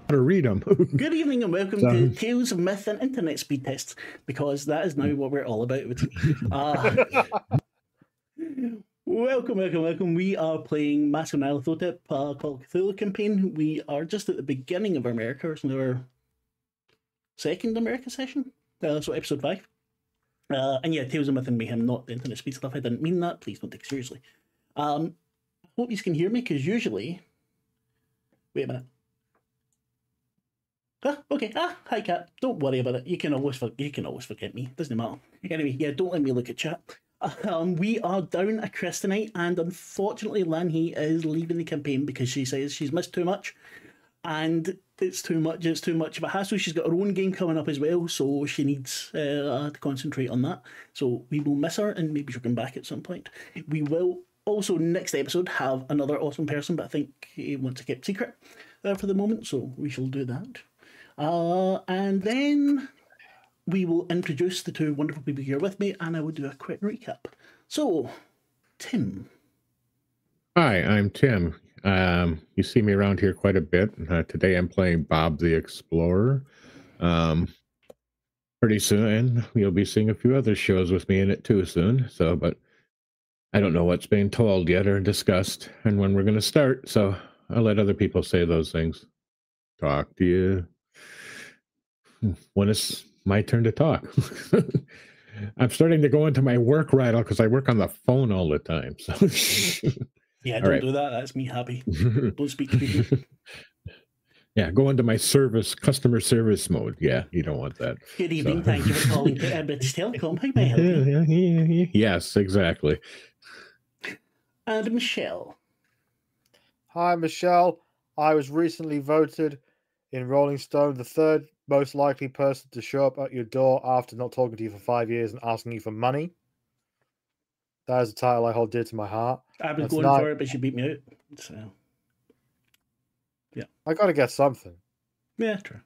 to read them. Good evening and welcome to Tales of Myth and Internet Speed Tests, because that is now what we're all about. Welcome. We are playing Masks of Nyarlathotep, called Cthulhu campaign. We are just at the beginning of America, so our second America session, so episode 5. And yeah, Tales of Myth and Mayhem, not the Internet Speed stuff. I didn't mean that. Please don't take it seriously. I hope you can hear me, because usually... Wait a minute. Okay. Hi, Cat. Don't worry about it. You can always forget me. Doesn't matter. Anyway, yeah, don't let me look at chat. We are down a Chris tonight, and unfortunately, Lanhi is leaving the campaign because she says she's missed too much, and it's too much of a hassle. She's got her own game coming up as well, so she needs to concentrate on that. So we will miss her, and maybe she'll come back at some point. We will also, next episode, have another awesome person, but I think he wants to keep secret for the moment, so we shall do that. And then we will introduce the two wonderful people here with me, and I will do a quick recap. So, Tim. Hi, I'm Tim. You see me around here quite a bit. Today I'm playing Bob the Explorer. Pretty soon you'll be seeing a few other shows with me in it too soon. So, but I don't know what's being told yet or discussed and when we're going to start. So I'll let other people say those things. Talk to you when it's my turn to talk. I'm starting to go into my work rattle because I work on the phone all the time. So yeah, don't do that. That's me happy. Don't speak to people. Yeah, go into my customer service mode. Yeah, you don't want that. Good evening. Thank you for calling British Telecom. How may I help you? Yes, exactly. And Michelle. Hi, Michelle. I was recently voted in Rolling Stone the third most likely person to show up at your door after not talking to you for 5 years and asking you for money. That is a title I hold dear to my heart. I was going for it, but she beat me out. So, yeah. I got to get something. Yeah, true.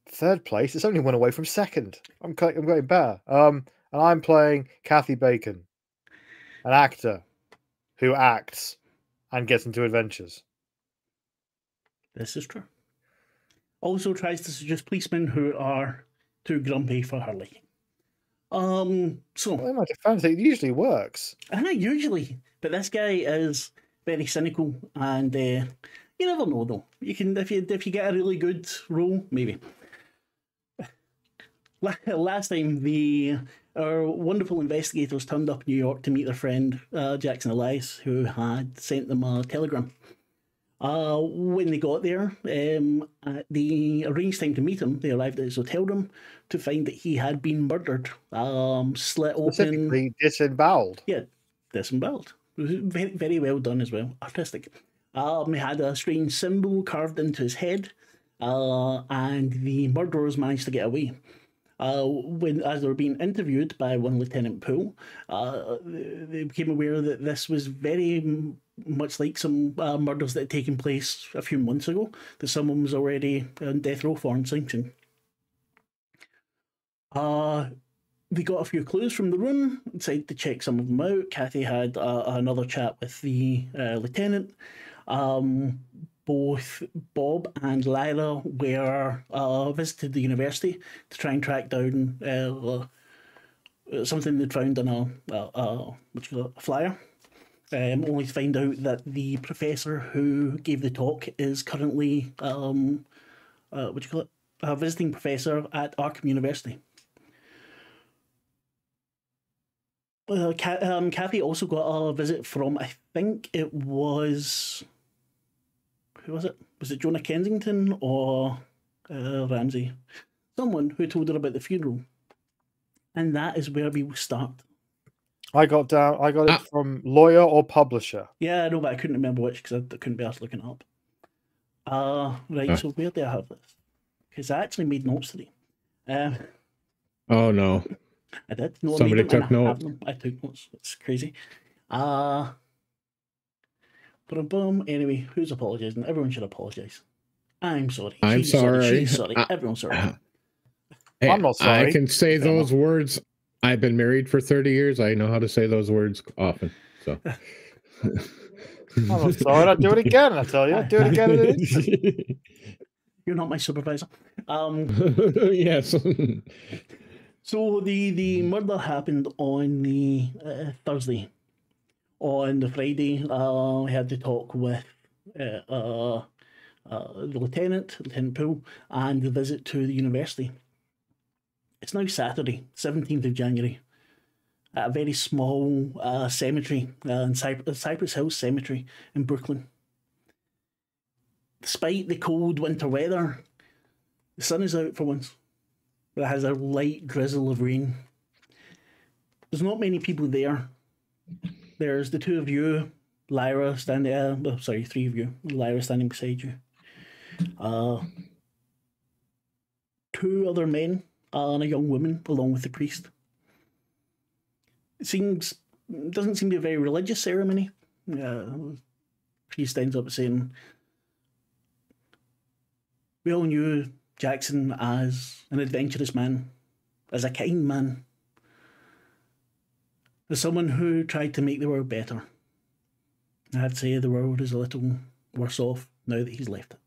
Third place. It's only one away from second. I'm getting better. And I'm playing Kathy Bacon, an actor who acts and gets into adventures. This is true. Also tries to suggest policemen who are too grumpy for her liking. So well, in my defense, it usually works. Usually, but this guy is very cynical, and you never know though. You can if you get a really good role, maybe. Last time, our wonderful investigators turned up in New York to meet their friend Jackson Elias, who had sent them a telegram. When they got there, at the arranged time to meet him, they arrived at his hotel room to find that he had been murdered, slit open. Specifically disemboweled. Yeah, disemboweled. It was very, very well done as well, artistic. He had a strange symbol carved into his head, and the murderers managed to get away. As they were being interviewed by one Lieutenant Poole, they became aware that this was very much like some murders that had taken place a few months ago, that someone was already on death row for and sanction. They got a few clues from the room, decided to check some of them out. Kathy had another chat with the lieutenant. Both Bob and Lyra were visited the university to try and track down something they'd found on a flyer. Only to find out that the professor who gave the talk is currently a visiting professor at Arkham University. Kathy also got a visit from, I think it was... Who was it? Was it Jonah Kensington or Ramsey? Someone who told her about the funeral. And that is where we will start. I got it from lawyer or publisher. Yeah, I know, but I couldn't remember which because I couldn't be asked looking it up. Right, so where do I have this? Because I actually made notes today. Oh, no. I did. No, somebody took notes. I took notes. It's crazy. Anyway, who's apologising? Everyone should apologise. I'm sorry. I'm sorry. She's sorry. Everyone's sorry. Hey, I'm not sorry. I can say those words. I've been married for 30 years. I know how to say those words often. So I'm not sorry. I'll do it again. I tell you, I'll do it again. You're not my supervisor. Yes. So the murder happened on the Thursday. On the Friday, I had to talk with the Lieutenant Poole, and the visit to the university. It's now Saturday, 17th of January, at a very small cemetery in Cypress Hills Cemetery in Brooklyn. Despite the cold winter weather, the sun is out for once. But it has a light drizzle of rain. There's not many people there. There's the two of you, Lyra standing. Three of you, Lyra standing beside you. Two other men and a young woman, along with the priest. It doesn't seem to be a very religious ceremony. Priest ends up saying, "We all knew Jackson as an adventurous man, as a kind man, as someone who tried to make the world better. I'd say the world is a little worse off now that he's left it."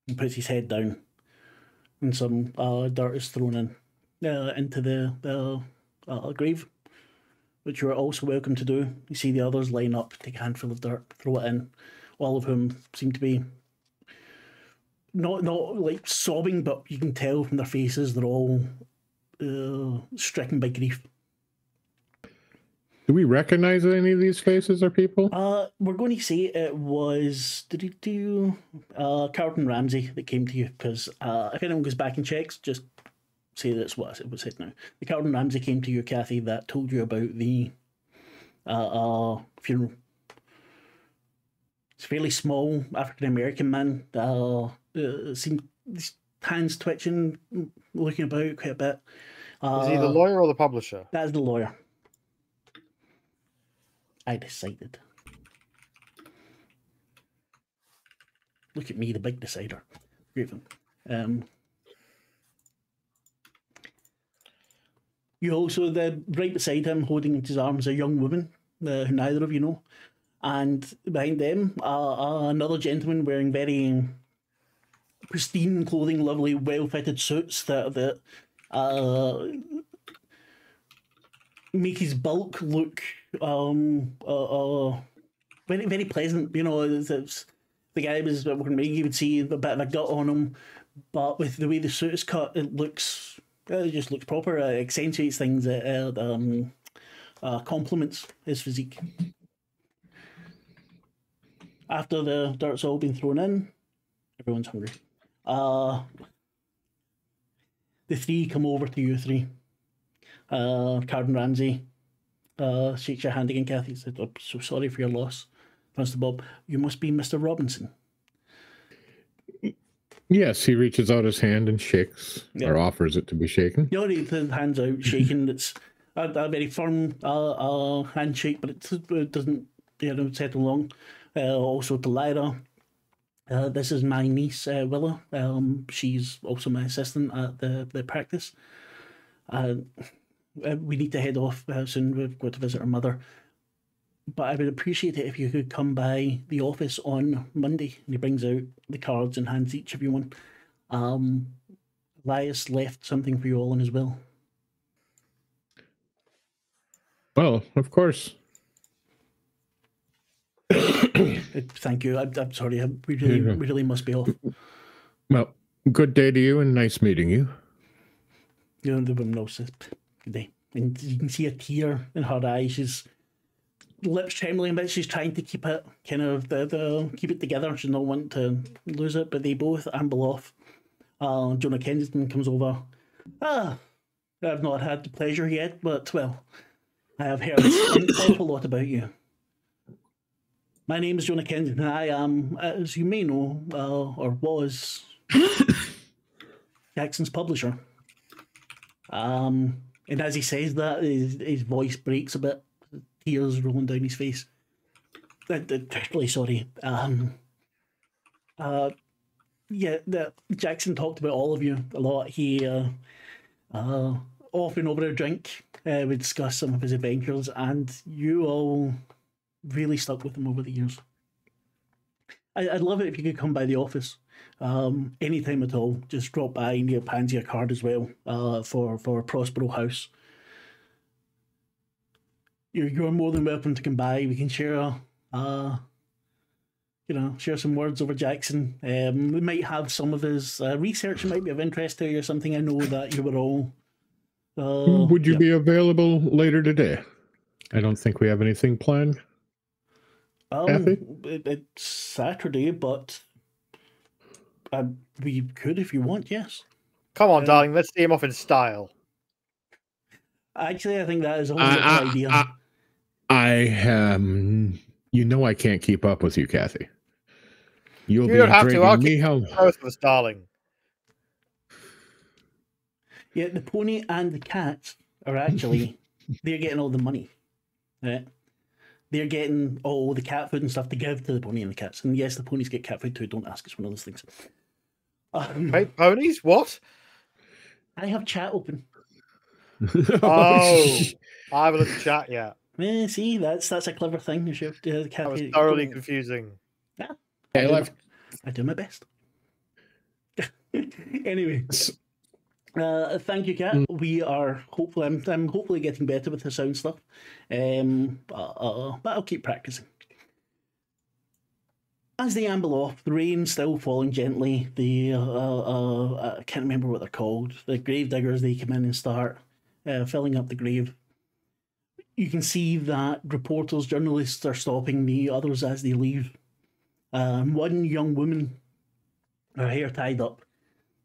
He puts his head down, and some dirt is thrown into the grave, which you are also welcome to do. You see the others line up, take a handful of dirt, throw it in. All of whom seem to be not like sobbing, but you can tell from their faces they're all stricken by grief. Do we recognize any of these faces or people? We're going to say it was Carlton Ramsey that came to you, because if anyone goes back and checks, just say that's what it was said now. The Carlton Ramsey came to you, Kathy, that told you about the funeral. It's a fairly small African American man. Seemed his hands twitching, looking about quite a bit. Is he the lawyer or the publisher? That is the lawyer. I decided. Look at me, the big decider. Great fun. You also, right beside him, holding into his arms, a young woman who neither of you know. And behind them, another gentleman wearing very pristine clothing, lovely, well-fitted suits that make his bulk look very, very pleasant. You know, it's the guy was working me. You would see a bit of a gut on him, but with the way the suit is cut, it just looks proper. It accentuates things. Complements his physique. After the dirt's all been thrown in, everyone's hungry. The three come over to you three. Carden Ramsey shakes your hand again, Kathy. He said, "I'm so sorry for your loss. Mr. Bob, you must be Mr. Robinson." Yes, he reaches out his hand and shakes, or offers it to be shaken. You already the hands out, shaking. It's a very firm handshake, but it doesn't settle long. Also to Lyra, this is my niece, Willa. She's also my assistant at the practice. We need to head off soon. We've got to visit her mother. But I would appreciate it if you could come by the office on Monday. And he brings out the cards and hands each of you one. Elias left something for you all in his will. Well, of course. Thank you. I'm sorry. We really must be off. Well, good day to you and nice meeting you. The woman also says, "Good day." And you can see a tear in her eyes. She's lips trembling a bit. She's trying to keep it keep it together. She's not wanting to lose it, but they both amble off. Jonah Kensington comes over. I've not had the pleasure yet, but well, I have heard an awful lot about you. My name is Jonah Kensington. I am, as you may know, or was, Jackson's publisher. And as he says that, his voice breaks a bit. Tears rolling down his face. I'm really sorry. Jackson talked about all of you a lot. He often over a drink would discuss some of his adventures, and you all really stuck with him over the years. I'd love it if you could come by the office. anytime at all, just drop by and get pansy a card as well for Prospero House. You're more than welcome to come by. We can share share some words over Jackson. We might have some of his research that might be of interest to you or something. I know that you were all. Would you be available later today? I don't think we have anything planned. It's Saturday, but we could if you want. Yes. Come on, darling. Let's see him off in style. Actually, I think that is always a good idea. You know I can't keep up with you, Kathy. You don't have to. I'll keep both of us, darling. Yeah, the pony and the cat are actually they're getting all the money. Right? They're getting all the cat food and stuff to give to the pony and the cats. And yes, the ponies get cat food too. Don't ask us one of those things. Wait, ponies? What? I have chat open. Oh, I haven't looked at chat yet. See, that's a clever thing. That was thoroughly confusing. Yeah, I do my best. Anyway, thank you, Kat. We are hopefully. I'm hopefully getting better with the sound stuff. But I'll keep practicing. As they amble off, the rain still falling gently. The I can't remember what they're called. The grave diggers, they come in and start filling up the grave. You can see that reporters, journalists are stopping the others as they leave. One young woman, her hair tied up,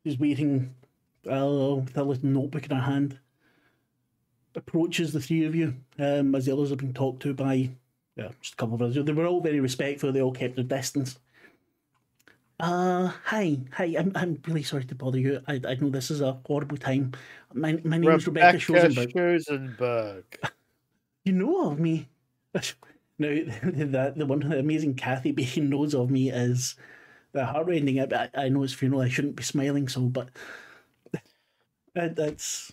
is waiting with a little notebook in her hand. Approaches the three of you as the others have been talked to by just a couple of others. They were all very respectful. They all kept their distance. Hi. I'm really sorry to bother you. I know this is a horrible time. My name is Rebecca Schoenberg. You know of me. Now, the one amazing Kathy Bacon knows of me is the heartrending. I know his funeral. I shouldn't be smiling so, but that's.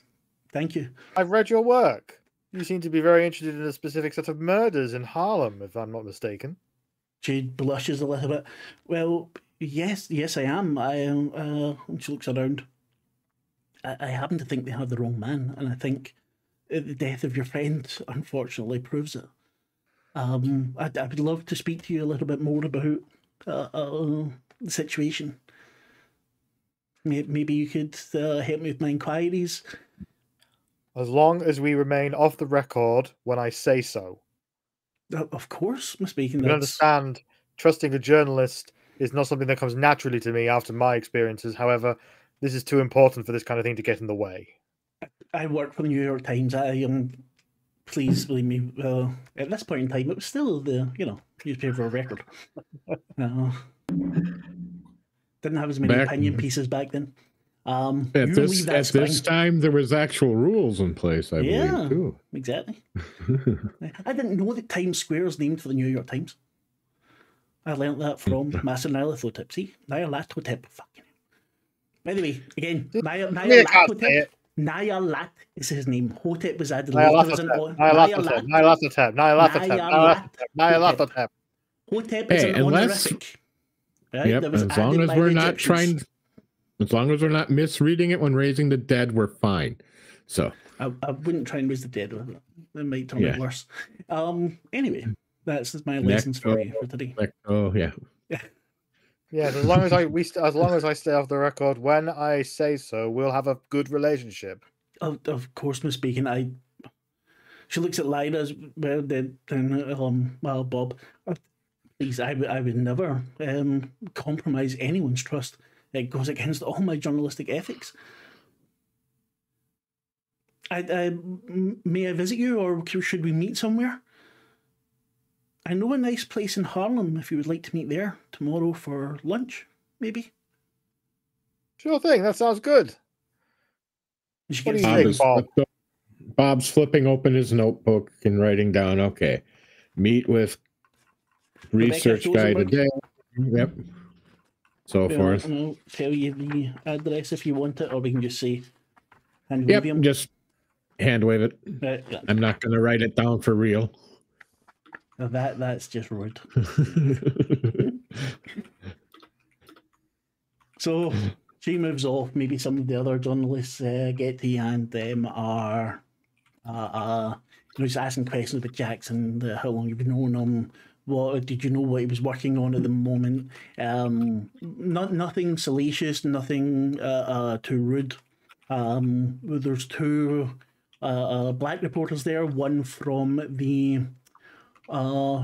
Thank you. I've read your work. You seem to be very interested in a specific set of murders in Harlem, if I'm not mistaken. She blushes a little bit. Well, yes, I am. She looks around. I happen to think they have the wrong man, and I think the death of your friend unfortunately proves it. I would love to speak to you a little bit more about the situation. Maybe you could help me with my inquiries. As long as we remain off the record when I say so. Of course, Miss Bacon. You understand, trusting a journalist is not something that comes naturally to me after my experiences. However, this is too important for this kind of thing to get in the way. I work for the New York Times. I am. Please believe me. At this point in time, it was still the newspaper of record. Didn't have as many opinion pieces back then. At this time, there was actual rules in place, I believe, too. Exactly. I didn't know that Times Square is named for the New York Times. I learnt that from Masks of Nyarlathotep. See? Nyarlathotep. Fucking. By the way, again, Nyarlathotep. Nyarlath is his name. Hotep was added. Nyarlathotep. Hotep is an honorific. Right? Yep, as long as we're not as long as we're not misreading it when raising the dead, we're fine. So I wouldn't try and raise the dead with it. It might turn it worse. Anyway, that's my lessons for you for today. Yeah, as long as I stay off the record when I say so, we'll have a good relationship. Of course, Miss Bacon. She looks at Lyra Bob. Please, I would never compromise anyone's trust. It goes against all my journalistic ethics. May I visit you, or should we meet somewhere? I know a nice place in Harlem if you would like to meet there tomorrow for lunch, maybe. Sure thing. That sounds good. What do you think, Bob? Bob's flipping open his notebook and writing down, okay, meet with research guy today. Yep. So forth. I'll tell you the address if you want it, or we can just say hand wave him. Just hand wave it. Yeah. I'm not going to write it down for real. That's just rude. So she moves off. Maybe some of the other journalists get to you and are, just asking questions about Jackson, how long you've known him. What did you know what he was working on at the moment? Nothing salacious, nothing too rude. There's two black reporters there, one from the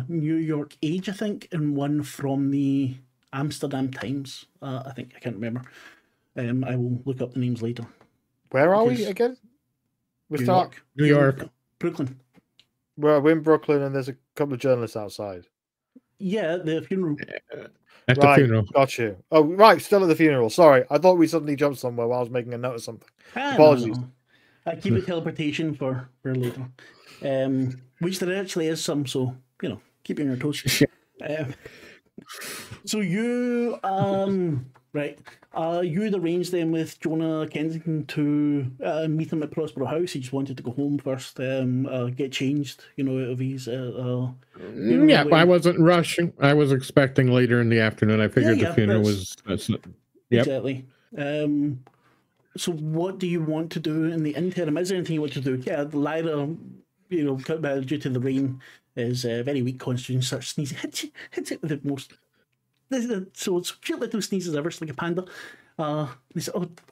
New York Age, I think, and one from the Amsterdam Times. I think I can't remember. I will look up the names later. Where are we again? New York. New York. Brooklyn. We're in Brooklyn, and there's a couple of journalists outside. Yeah, the funeral. At the funeral. Got you. Oh, right, still at the funeral. Sorry, I thought we suddenly jumped somewhere while I was making a note of something. Apologies. No. I keep it teleportation for later. Which there actually is some, so keep you on your toes. So you right. You'd arranged them with Jonah Kensington to meet him at Prospero House. He just wanted to go home first, get changed, out of his. Yeah, I wasn't rushing. I was expecting later in the afternoon. I figured the funeral was. Yep. Exactly. So what do you want to do in the interim? Is there anything you want to do? Yeah, Lyra, due to the rain, is very weak constitution, starts sneezing. Hits it with the most. So it's cute little sneezes ever, like a panda. He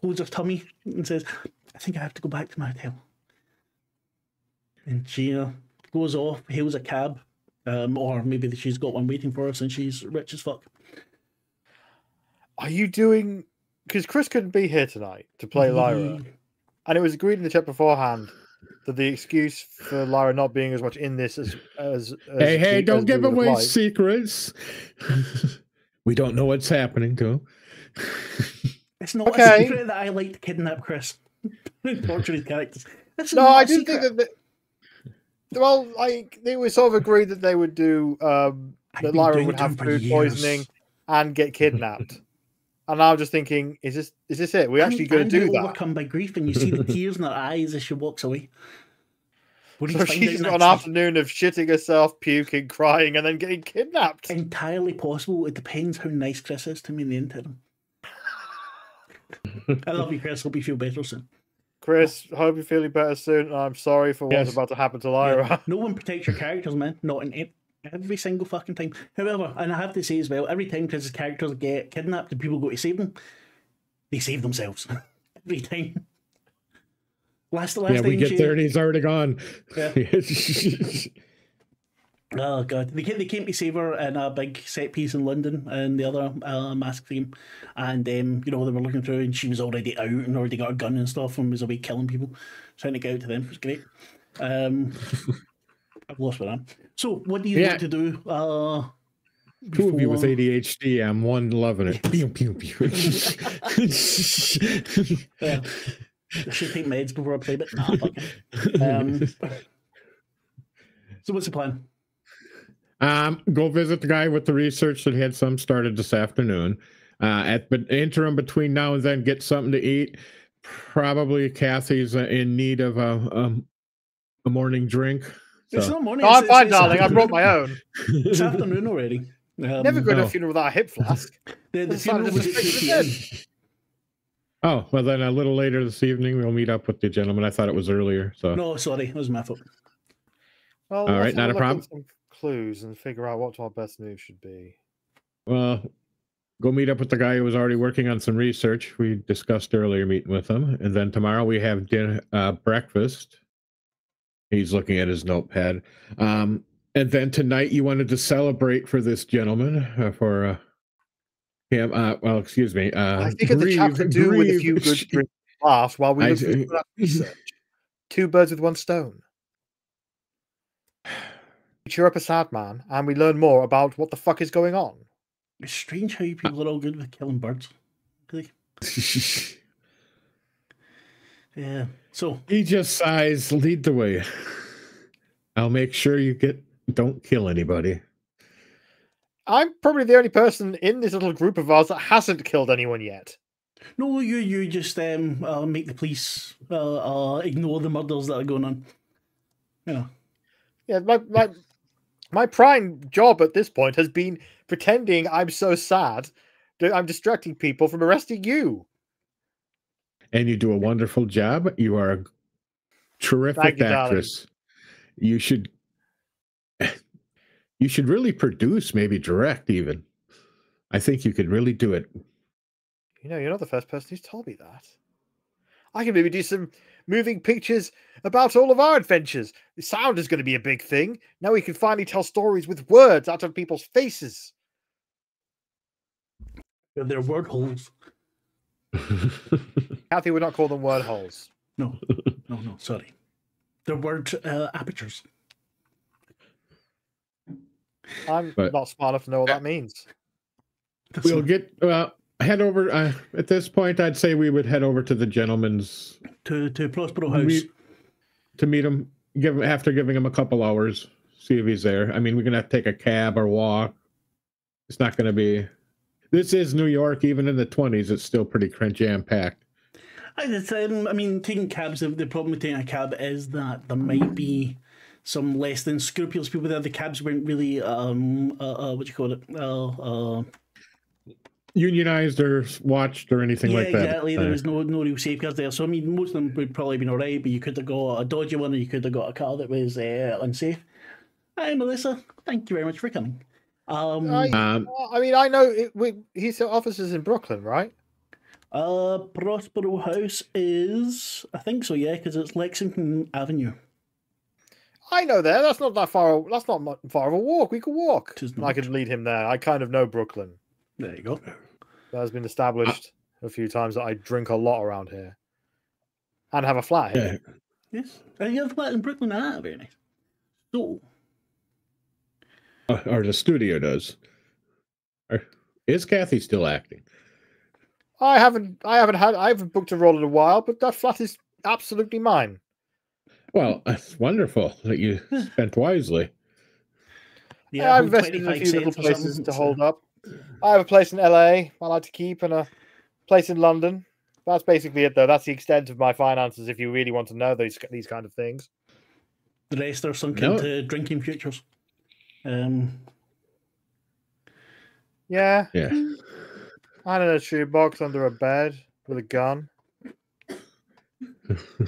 holds her tummy and says, I think I have to go back to my hotel. And she goes off, hails a cab, or maybe she's got one waiting for us and she's rich as fuck. Are you doing... Because Chris couldn't be here tonight to play Lyra. And it was agreed in the chat beforehand that the excuse for Lyra not being as much in this as hey, don't give away secrets. We don't know what's happening to him. It's not a secret that I like to kidnap Chris. Torture his characters. I didn't think that... Well, they were sort of agreed that they would do... that Lyra would have food poisoning and get kidnapped. And I was just thinking, is this it? We're actually going to do that? Overcome by grief, and you see the tears in her eyes as she walks away. So she's got an afternoon of shitting herself, puking, crying, and then getting kidnapped. Entirely possible. It depends how nice Chris is to me in the interim. I love you, Chris. Hope you feel better soon. Chris, hope you're feeling better soon. I'm sorry for what's about to happen to Lyra. Yeah. No one protects your characters, man. Not in every single fucking time. However, and I have to say as well, every time Chris's characters get kidnapped and people go to save them, they save themselves. Every time. Last time we get there and he's already gone. Yeah. Oh god, they came to save her in a big set piece in London and the other mask theme, and they were looking through and she was already out and already got a gun and stuff and was away killing people, trying to get out to them. It was great. I've lost where I am. So what do you want to do? Two of you with ADHD, I'm one loving it. Pew, pew, pew. Yeah. I should take meds before I play, but nah, fuck it. So what's the plan? Go visit the guy with the research that had some started this afternoon. At the interim between now and then, get something to eat. Probably Kathy's in need of a morning drink. So. It's not morning. No, I'm fine, darling. I brought my own. It's afternoon already. Never go to a funeral without a hip flask. The funeral was at 2 p.m. Oh, well then a little later this evening we'll meet up with the gentleman. I thought it was earlier. So no, sorry, it was my fault. Well, all right, not a problem. Some clues and figure out what our best move should be. Well, go meet up with the guy who was already working on some research. We discussed earlier meeting with him, and then tomorrow we have dinner, breakfast. He's looking at his notepad, and then tonight you wanted to celebrate for this gentleman for him. Well, excuse me. I think the chap could do with a few good drinks laugh while we look for that research. Two birds with one stone. We cheer up a sad man, and we learn more about what the fuck is going on. It's strange how you people are all good with killing birds. Yeah. So he just sighs. Lead the way. I'll make sure you don't kill anybody. I'm probably the only person in this little group of ours that hasn't killed anyone yet. No, you just make the police ignore the murders that are going on. Yeah, my prime job at this point has been pretending I'm so sad I'm distracting people from arresting you. And you do a wonderful job. You are a terrific Thank you, actress. You should really produce, maybe direct even. I think you could really do it. You know, you're not the first person who's told me that. I can maybe do some moving pictures about all of our adventures. The sound is going to be a big thing. Now we can finally tell stories with words out of people's faces. They're word holes. Kathy would not call them word holes. No, sorry. They're word apertures. I'm not smart enough to know what that means. We'll get head over at this point. I'd say we would head over to the gentleman's to Prospero House to meet him. After giving him a couple hours, see if he's there. I mean, we're gonna have to take a cab or walk. It's not going to be. This is New York. Even in the 20s, it's still pretty jam packed. I mean, taking cabs. The problem with taking a cab is that there might be some less than scrupulous people there. The cabs weren't really what do you call it? Unionized or watched or anything like that. Exactly. There was no real safeguards there. So I mean, most of them would probably been alright, but you could have got a dodgy one, or you could have got a car that was unsafe. Hi, Melissa. Thank you very much for coming. I mean, I know his office is in Brooklyn, right? Prospero House is, I think so, yeah, because it's Lexington Avenue. I know there. That's not that far. That's not far of a walk. We could walk. I could lead him there. I kind of know Brooklyn. There you go. That has been established a few times that I drink a lot around here and have a flat here. Yes, you have a flat in Brooklyn. Very nice. So, or the studio does. Is Kathy still acting? I haven't booked a role in a while, but that flat is absolutely mine. Well, it's wonderful that you spent wisely. Yeah, I've invested in a few little places to hold up. I have a place in LA I like to keep and a place in London. That's basically it, though. That's the extent of my finances, if you really want to know these kind of things. The rest are sunk into drinking futures. Yeah. I had a shoebox under a bed with a gun.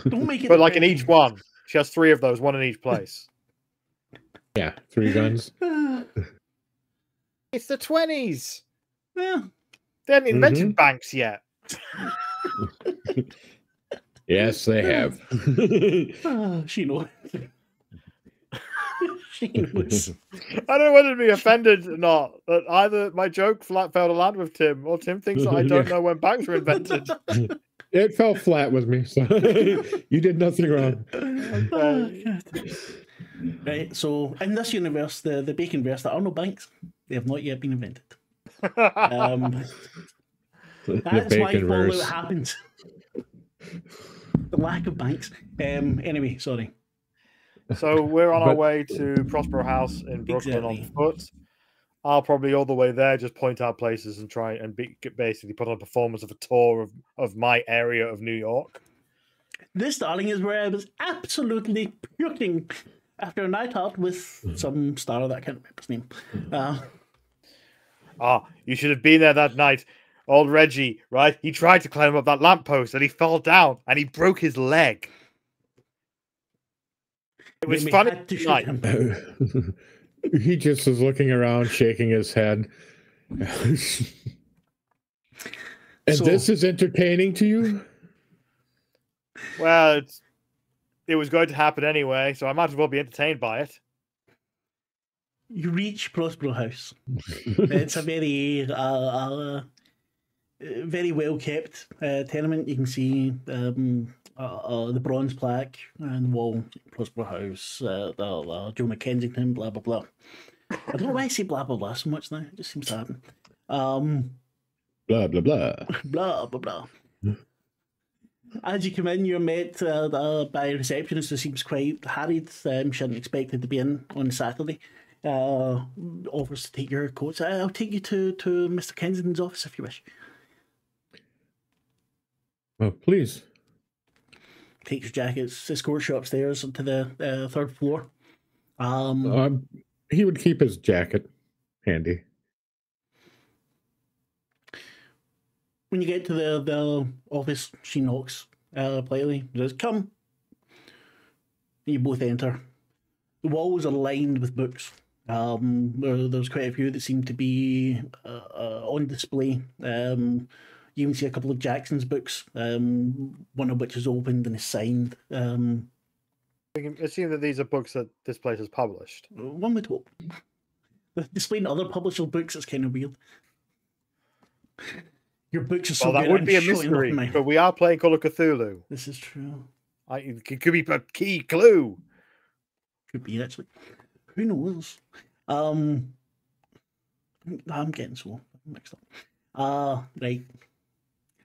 Don't make it. But like in each one. She has 3 of those, one in each place. Yeah, 3 guns. It's the 20s. Yeah. They haven't invented banks yet. Yes, they have. She knows. She knows. I don't know whether to be offended or not. That either my joke fell to land with Tim, or Tim thinks that I don't know when banks were invented. It fell flat with me, so you did nothing wrong. Right, so in this universe, the Baconverse, there are no banks. They have not yet been invented. That's why Fallout happens. The lack of banks. Anyway, sorry. So we're on our way to Prospero House in Brooklyn on foot. I'll probably all the way there just point out places and try and basically put on a performance of a tour of my area of New York. This, darling, is where I was absolutely puking after a night out with some star that I can't remember his name. You should have been there that night. Old Reggie, right? He tried to climb up that lamppost and he fell down and he broke his leg. It was funny. He just was looking around, shaking his head. And this is entertaining to you? Well, it was going to happen anyway, so I might as well be entertained by it. You reach Prospero House. It's a very well kept tenement. You can see the bronze plaque and the wall, Prospero House, Joe McKensington, blah blah blah. I don't know why I say blah blah blah so much now. It just seems to happen. Blah blah blah. Blah blah blah. As you come in, you're met by a receptionist who seems quite harried. She hadn't expected to be in on Saturday. Offers to take your coats. I'll take you to Mr. Kensington's office if you wish. Oh, please. Takes your jackets, escorts you upstairs to the 3rd floor. He would keep his jacket handy. when you get to the office, she knocks politely. Says, "Come." You both enter. The walls are lined with books. There's quite a few that seem to be on display. You even see a couple of Jackson's books, one of which is opened and is signed. We can assume that these are books that this place has published. One would hope. Displaying other publisher books is kind of weird. Your books are so Well, that good, would I'm be a showing them off mystery, now. but we are playing Call of Cthulhu. This is true. It could be a key clue. Could be, actually. Who knows? I'm getting so mixed up. Right.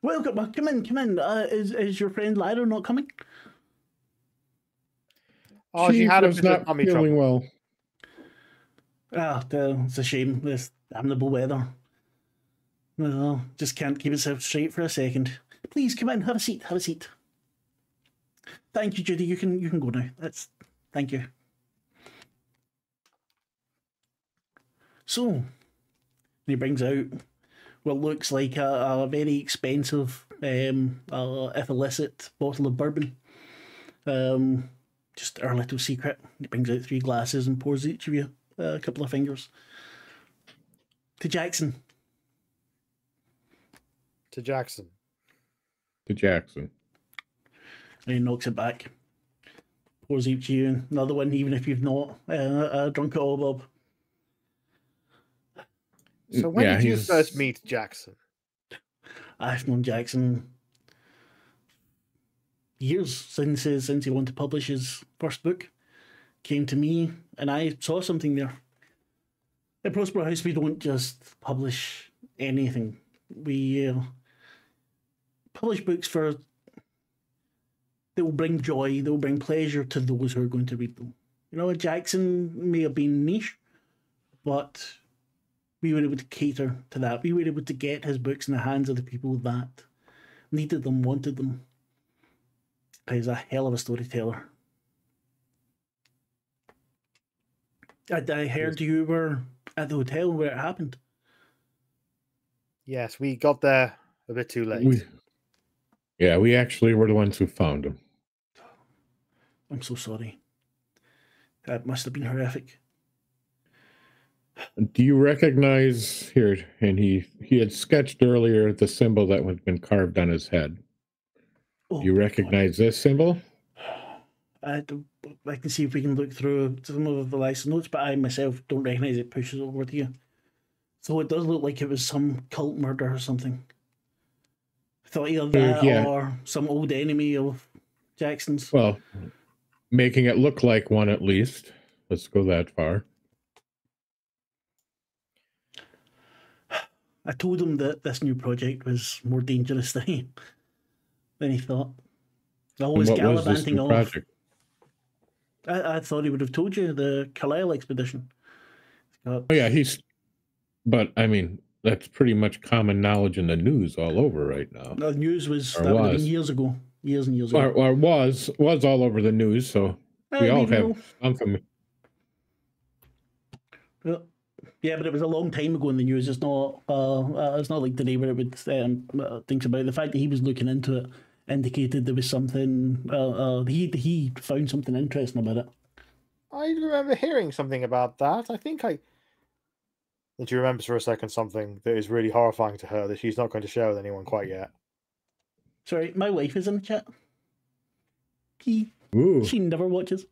Well, come in. Is your friend Lyra not coming? Oh, she had a was bit of not tummy feeling trouble. well. It's a shame. This damnable weather. No, just can't keep itself straight for a second. Please come in. Have a seat. Have a seat. Thank you, Judy. You can go now. Thank you. So, he brings out what looks like a very expensive, if illicit, bottle of bourbon. Just our little secret. He brings out 3 glasses and pours each of you a couple of fingers. To Jackson. To Jackson. To Jackson. And he knocks it back. Pours each of you another one, even if you've not drunk it all, Bob. So when did you first meet Jackson? I've known Jackson years since he wanted to publish his first book. Came to me, and I saw something there. At Prospero House, we don't just publish anything. We publish books that will bring joy, that will bring pleasure to those who are going to read them. You know, Jackson may have been niche, but we were able to cater to that. We were able to get his books in the hands of the people that needed them, wanted them. He's a hell of a storyteller. I heard you were at the hotel where it happened. Yes, we got there a bit too late. We actually were the ones who found him. I'm so sorry. That must have been horrific. Do you recognize here? And he had sketched earlier the symbol that had been carved on his head. Oh, Do you recognize this symbol? I can see if we can look through some of the license notes, but I myself don't recognize it. Pushes over to you. So it does look like it was some cult murder or something. I thought either that or some old enemy of Jackson's. Well, making it look like one at least. Let's go that far. I told him that this new project was more dangerous than he thought. I was gallivanting off. Project? I thought he would have told you, the Carlisle expedition. Oh yeah, but I mean, that's pretty much common knowledge in the news all over right now. The news would have been years ago. Years and years ago. Or was all over the news, so we all have something. Yeah, but it was a long time ago in the news. It's not like today where it would things about the fact that he was looking into it indicated there was something. He found something interesting about it. I remember hearing something about that. I think that she remembers for a second something that is really horrifying to her that she's not going to share with anyone quite yet. Sorry, my wife is in the chat. She never watches.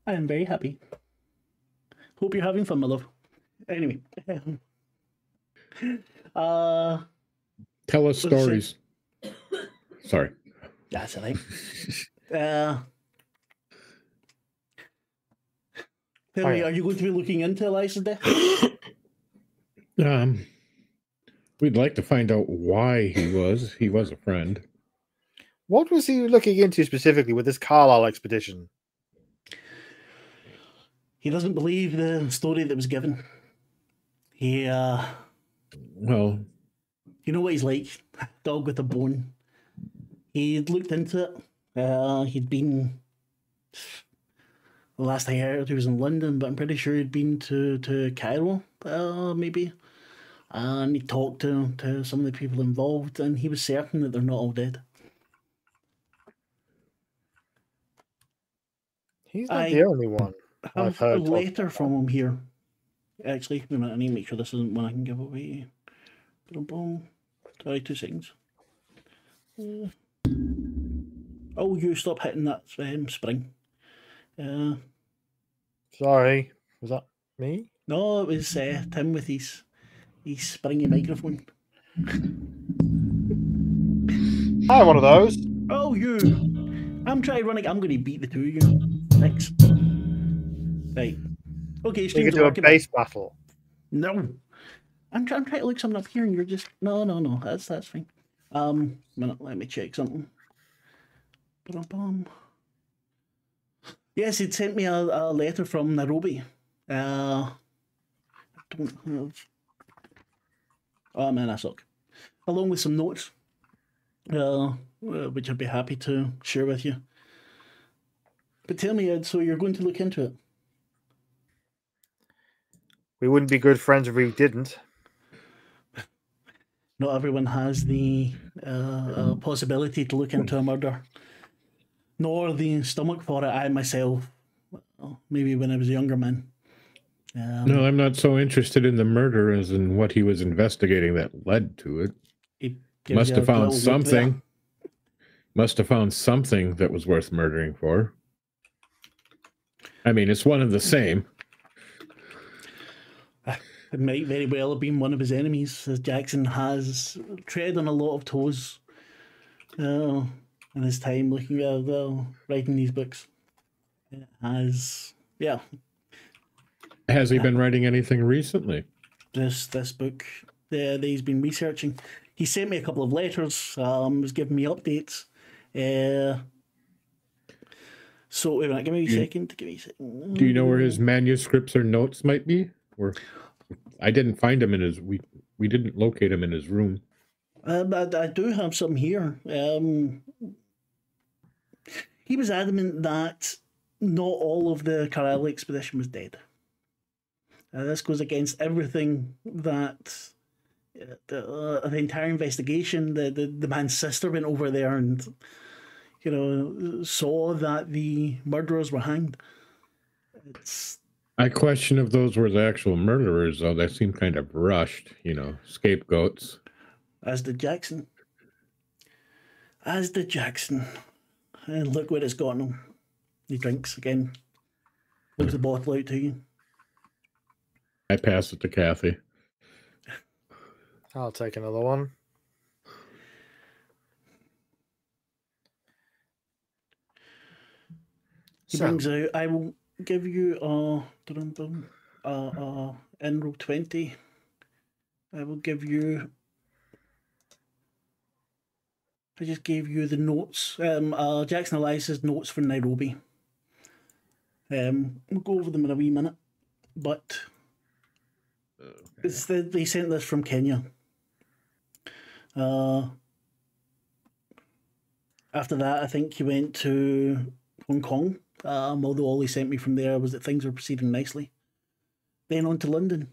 I am very happy. Hope you're having fun, my love. Anyway. Tell us stories. Sorry. That's all right. Tell me, are you going to be looking into Eliza's death? We'd like to find out why he was a friend. What was he looking into specifically with this Carlisle expedition? He doesn't believe the story that was given. He, well, you know what he's like, dog with a bone. He'd looked into it. He'd been, the last I heard he was in London, but I'm pretty sure he'd been to Cairo, maybe, and he talked to some of the people involved, and he was certain that they're not all dead. He's not the only one I I've have a heard. letter from him here. Actually, wait a minute, I need to make sure this isn't one I can give away. Boom, boom. Sorry, 2 seconds. Oh, you stop hitting that spring. Sorry, was that me? No, it was Tim with his springy microphone. Hi, one of those. Oh, you! I'm trying to run it. I'm going to beat the two of you. Thanks. Right. Okay, We streams could do a working. base battle. No. I'm trying to look something up here, and you're just no. That's fine. Minute, let me check something. Ba-dum-bum. Yes, he'd sent me a letter from Nairobi. I don't have. Oh man, I suck. Along with some notes, which I'd be happy to share with you. But tell me, Ed, so you're going to look into it? We wouldn't be good friends if we didn't. Not everyone has the possibility to look into a murder, nor the stomach for it. I myself, well, maybe when I was a younger man. No, I'm not so interested in the murder as in what he was investigating that led to it. It Must gives have you a found little look there. something. Must have found something that was worth murdering for. I mean, it's one and the same. It might very well have been one of his enemies, as Jackson has tread on a lot of toes in his time looking at writing these books. It has, yeah. Has he been writing anything recently? This book that he's been researching. He sent me a couple of letters, was giving me updates. So wait a minute, give me a second. Do you know where his manuscripts or notes might be? Or I didn't find him in his. We didn't locate him in his room. But I do have some here. He was adamant that not all of the Corral expedition was dead. This goes against everything that the entire investigation. The man's sister went over there and saw that the murderers were hanged. I question if those were the actual murderers, though. That seemed kind of rushed, scapegoats. As did Jackson. And look where it's gotten him. He drinks again. Holds the bottle out to you. I pass it to Kathy. I'll take another one. He brings out, I will give you in row 20. I will give you. I just gave you the notes. Jackson Elias's notes for Nairobi. We'll go over them in a wee minute, but they sent this from Kenya. After that, I think he went to Hong Kong. Although all he sent me from there was that things were proceeding nicely. Then on to London.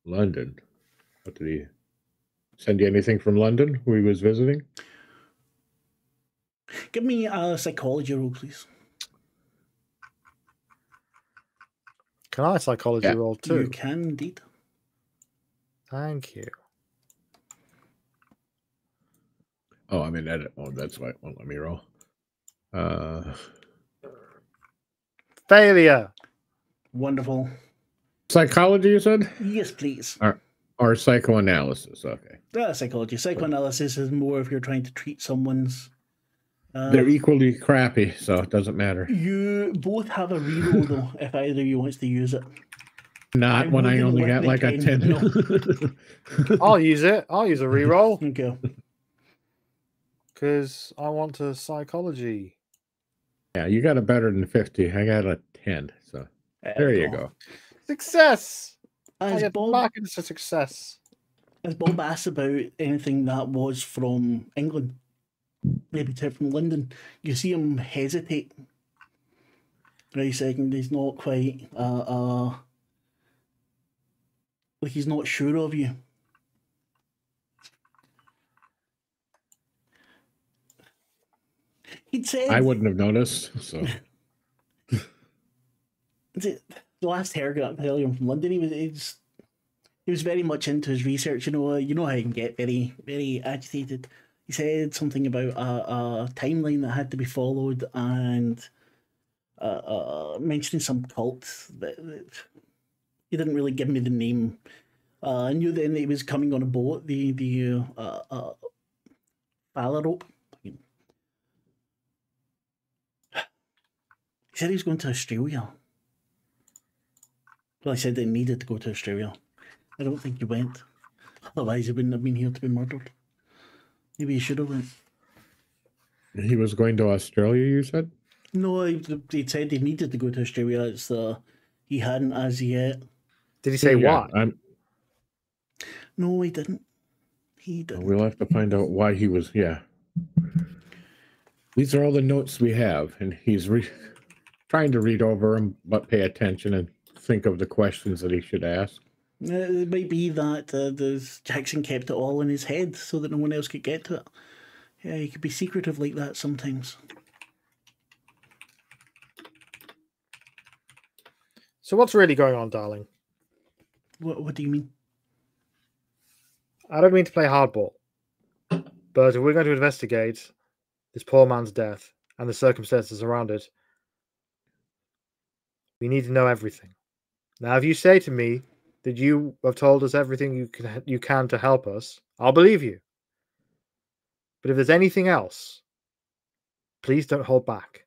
London. What did he send you anything from London who he was visiting? Give me a psychology roll, please. Can I psychology roll too? You can indeed. Thank you. Oh, I'm in edit mode. That's why it won't let me roll. Failure. Wonderful. Psychology, you said? Yes, please. Or psychoanalysis. Okay. Psychology. Psychoanalysis is more if you're trying to treat someone's. They're equally crappy, so it doesn't matter. You both have a reroll though, if either of you wants to use it. Not when I only got like a 10. No. I'll use it. I'll use a reroll. Okay. Because I want a psychology. Yeah, you got a better than 50. I got a 10. So there you go. Success. As Bob marked as a success. As Bob asked about anything that was from England, maybe from London, you see him hesitate. Right, second, he's not quite Like he's not sure of you. He'd said I wouldn't have noticed. So the last hair got earlier from London. He was very much into his research. You know how he can get very, very agitated. He said something about a timeline that had to be followed, and mentioning some cult that he didn't really give me the name. I knew then that he was coming on a boat, the Phalarope. He said he was going to Australia. Well, I said they needed to go to Australia. I don't think he went. Otherwise, he wouldn't have been here to be murdered. Maybe he should have went. he was going to Australia, you said? No, he said he needed to go to Australia. It's he hadn't as yet. Did he say Yeah, why? No, he didn't. He didn't. We'll have to find out why he was. Yeah. These are all the notes we have, and he's trying to read over them, but pay attention and think of the questions that he should ask. It might be that Jackson kept it all in his head so that no one else could get to it. Yeah, he could be secretive like that sometimes. So what's really going on, darling? What do you mean? I don't mean to play hardball, but if we're going to investigate this poor man's death and the circumstances around it, we need to know everything. Now, if you say to me that you have told us everything you can to help us, I'll believe you. But if there's anything else, please don't hold back.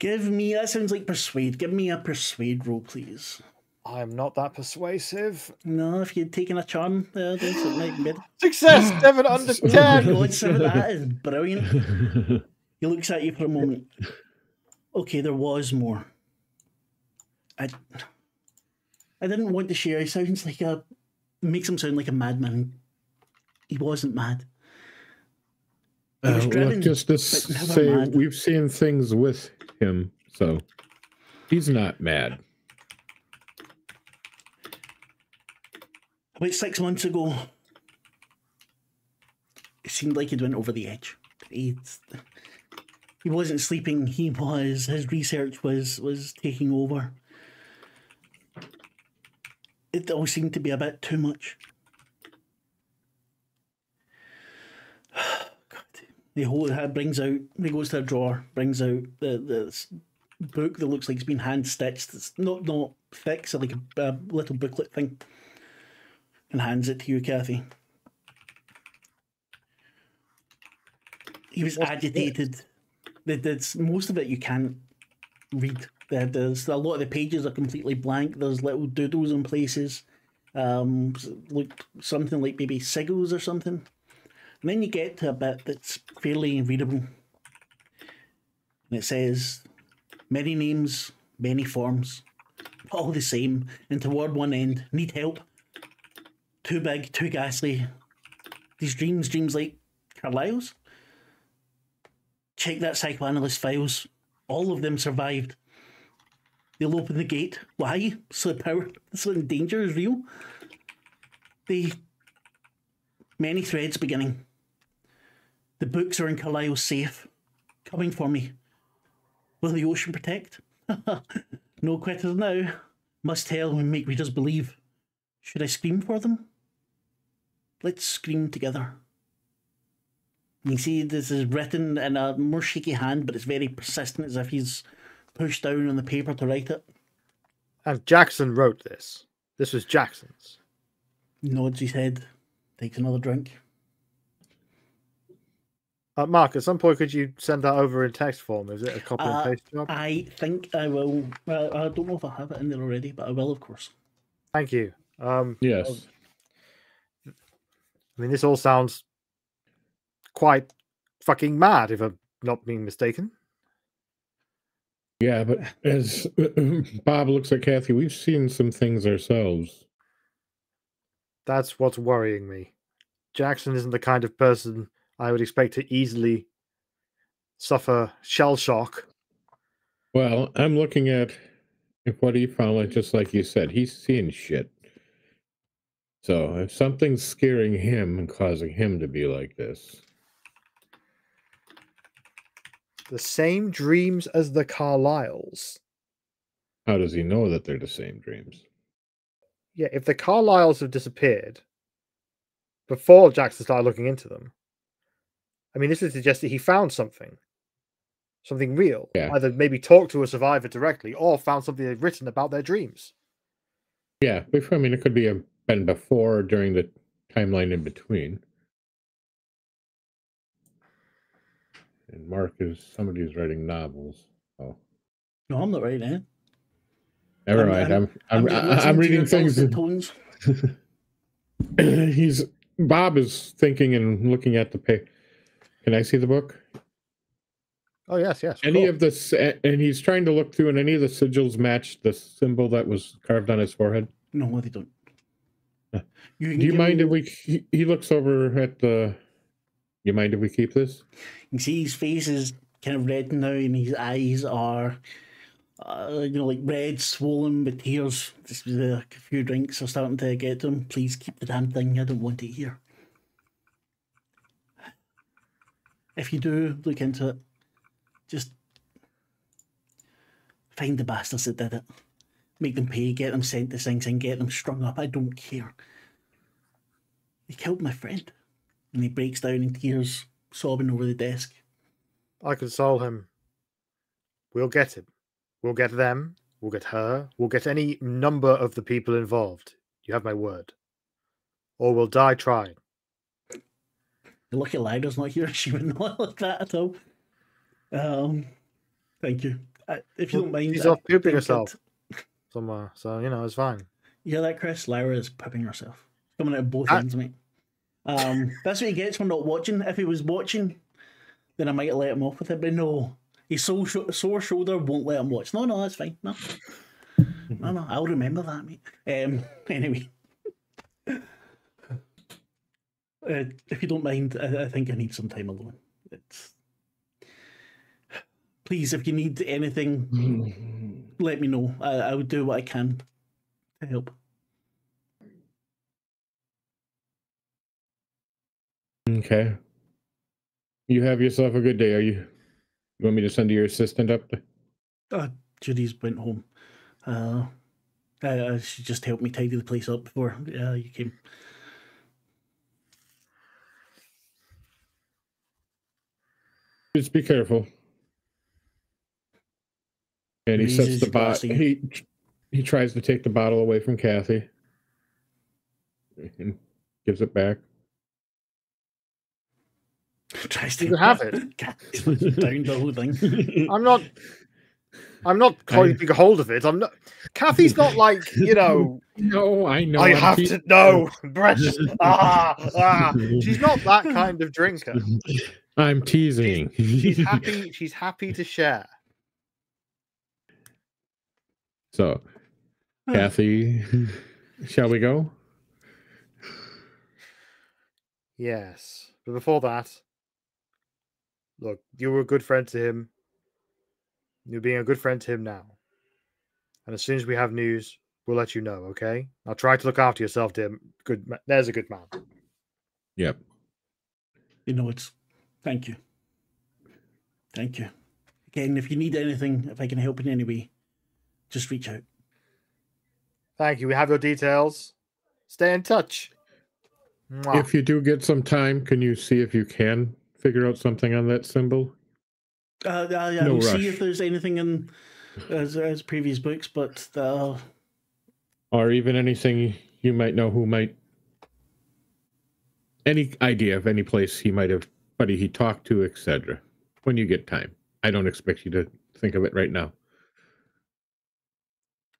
That sounds like persuade. Give me a persuade roll, please. I am not that persuasive. No, if you'd taken a charm, then it might be better. Success! 7 under 10! God, that is brilliant. He looks at you for a moment. Okay, there was more. I didn't want to share. He sounds like makes him sound like a madman. He wasn't mad. He was driven, just to say, mad. We've seen things with him, so he's not mad. About 6 months ago, it seemed like he'd went over the edge. He wasn't sleeping. His research was taking over. It all seemed to be a bit too much. God. He goes to a drawer, brings out the book that looks like it's been hand stitched. It's not thick, so like a little booklet thing. And hands it to you, Kathy. He was agitated. Most of it you can't read. There's a lot of the pages are completely blank. There's little doodles in places. Look, something like maybe sigils or something. And then you get to a bit that's fairly readable. And it says, many names, many forms, all the same, and toward one end, need help. Too big, too ghastly. These dreams like Carlyle's. Check that psychoanalyst files. All of them survived. They'll open the gate. Why? So the danger is real. Many threads beginning. The books are in Carlyle's safe. Coming for me. Will the ocean protect? No quitters now. Must tell and make readers believe. Should I scream for them? Let's scream together. You see, this is written in a more shaky hand, but it's very persistent, as if he's pushed down on the paper to write it. And Jackson wrote this. This was Jackson's. Nods his head, takes another drink. Mark, at some point, could you send that over in text form? Is it a copy and paste job? I think I will. Well, I don't know if I have it in there already, but I will, of course. Thank you. Yes. I mean, this all sounds quite fucking mad, if I'm not being mistaken. Yeah, but as Bob looks at Kathy, we've seen some things ourselves. That's what's worrying me. Jackson isn't the kind of person I would expect to easily suffer shell shock. Well, I'm looking at If what he found, like, just like you said, he's seeing shit. So if something's scaring him and causing him to be like this, The same dreams as the Carlyles. how does he know that they're the same dreams? Yeah, if the Carlyles have disappeared before Jackson started looking into them, I mean, this would suggest that he found something real. Yeah. Either maybe talked to a survivor directly or found something they'd written about their dreams. Yeah, before, I mean, it could been before or during the timeline in between. And Mark is somebody who's writing novels. Oh, No, I'm not right now. never mind. I'm reading things. Tones. Bob is thinking and looking at the page. Can I see the book? Oh yes, yes. Any of this, and he's trying to look through, and any of the sigils match the symbol that was carved on his forehead. No, they don't. Do you mind if we? He looks over at the. You mind if we keep this? You can see his face is kind of red now, and his eyes are, like red, swollen with tears. Just a few drinks are starting to get to him. Please keep the damn thing. I don't want it here. If you do look into it, just find the bastards that did it. Make them pay, get them sent to Sing Sing, get them strung up. I don't care. They killed my friend. And he breaks down in tears, sobbing over the desk. I console him. We'll get him. We'll get them. We'll get her. We'll get any number of the people involved. You have my word. Or we'll die trying. You're lucky Lyra's not here. She would not like that at all. Thank you. If you don't mind. She's off pooping herself somewhere, so, it's fine. You hear that, Chris? Lyra is pooping herself. Coming out of both ends, mate. That's what he gets for not watching. If he was watching, then I might let him off with it. But no, his sore shoulder won't let him watch. No, that's fine. No, I'll remember that, mate. Anyway, if you don't mind, I think I need some time alone. Please, if you need anything, let me know. I will do what I can to help. Okay. You have yourself a good day. You want me to send your assistant up? Judy's went home. She just helped me tidy the place up before you came. Just be careful. And he sets the bottle. He tries to take the bottle away from Kathy and gives it back. Tries to have it. Down the whole thing. I'm not keeping a hold of it. I'm not. Kathy's not like, No, I know. I have to know, precious. She's not that kind of drinker. I'm teasing. She's happy. She's happy to share. So, Kathy, shall we go? Yes, but before that, look, you were a good friend to him. You're being a good friend to him now. And as soon as we have news, we'll let you know, okay? Now try to look after yourself, dear. There's a good man. Yep. Thank you. Thank you. Again, if you need anything, if I can help in any way, just reach out. Thank you. We have your details. Stay in touch. Mwah. If you do get some time, can you see if you can figure out something on that symbol? No rush. See if there's anything in as previous books, but or even anything you might know who might, any idea of any place he might have, buddy he talked to, etc. When you get time. I don't expect you to think of it right now.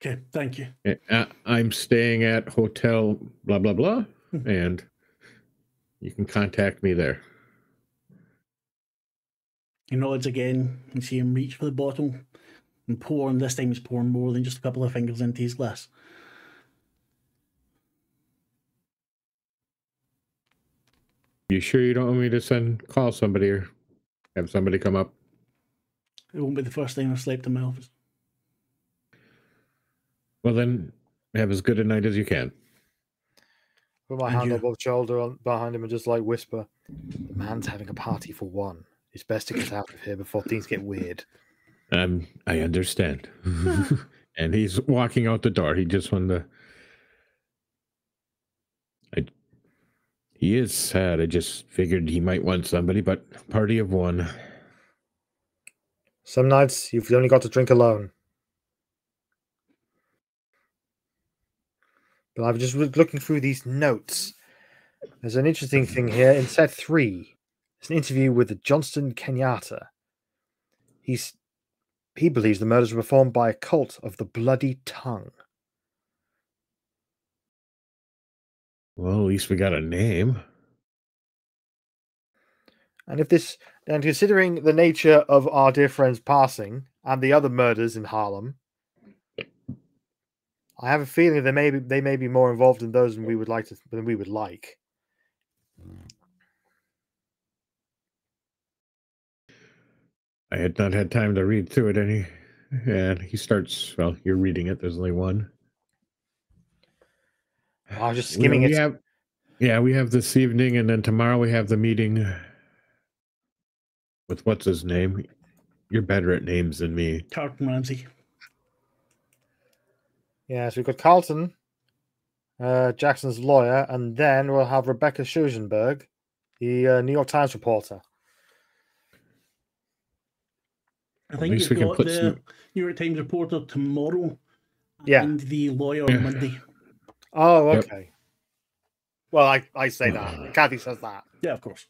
Okay, thank you. I'm staying at hotel blah blah blah, and you can contact me there. He nods again and see him reach for the bottle and pour, and this time he's pouring more than just a couple of fingers into his glass. You sure you don't want me to call somebody or have somebody come up? It won't be the first time I've slept in my office. Well, then have as good a night as you can. Put my And hand you. above shoulder behind him and just like whisper, "The man's having a party for one. It's best to get out of here before things get weird." I understand. And he's walking out the door. He just wanted to. He is sad. I just figured he might want somebody, but party of one. Some nights you've only got to drink alone. But I've just looking through these notes. There's an interesting thing here in set 3. It's an interview with the Johnston Kenyatta. He believes the murders were performed by a cult of the bloody tongue. Well, at least we got a name. And considering the nature of our dear friend's passing and the other murders in Harlem, I have a feeling they may be more involved in those than we would like. I had not had time to read through it and he starts. Well, you're reading it. There's only one. I was just skimming it. We have this evening, and then tomorrow we have the meeting with what's his name. You're better at names than me. Carlton Ramsey. Yes, we've got Carlton, Jackson's lawyer, and then we'll have Rebecca Schusenberg, the New York Times reporter. I think you've got the New York Times reporter tomorrow and the lawyer on Monday. Oh, okay. Yep. Well, I say that. Kathy says that. Yeah, of course.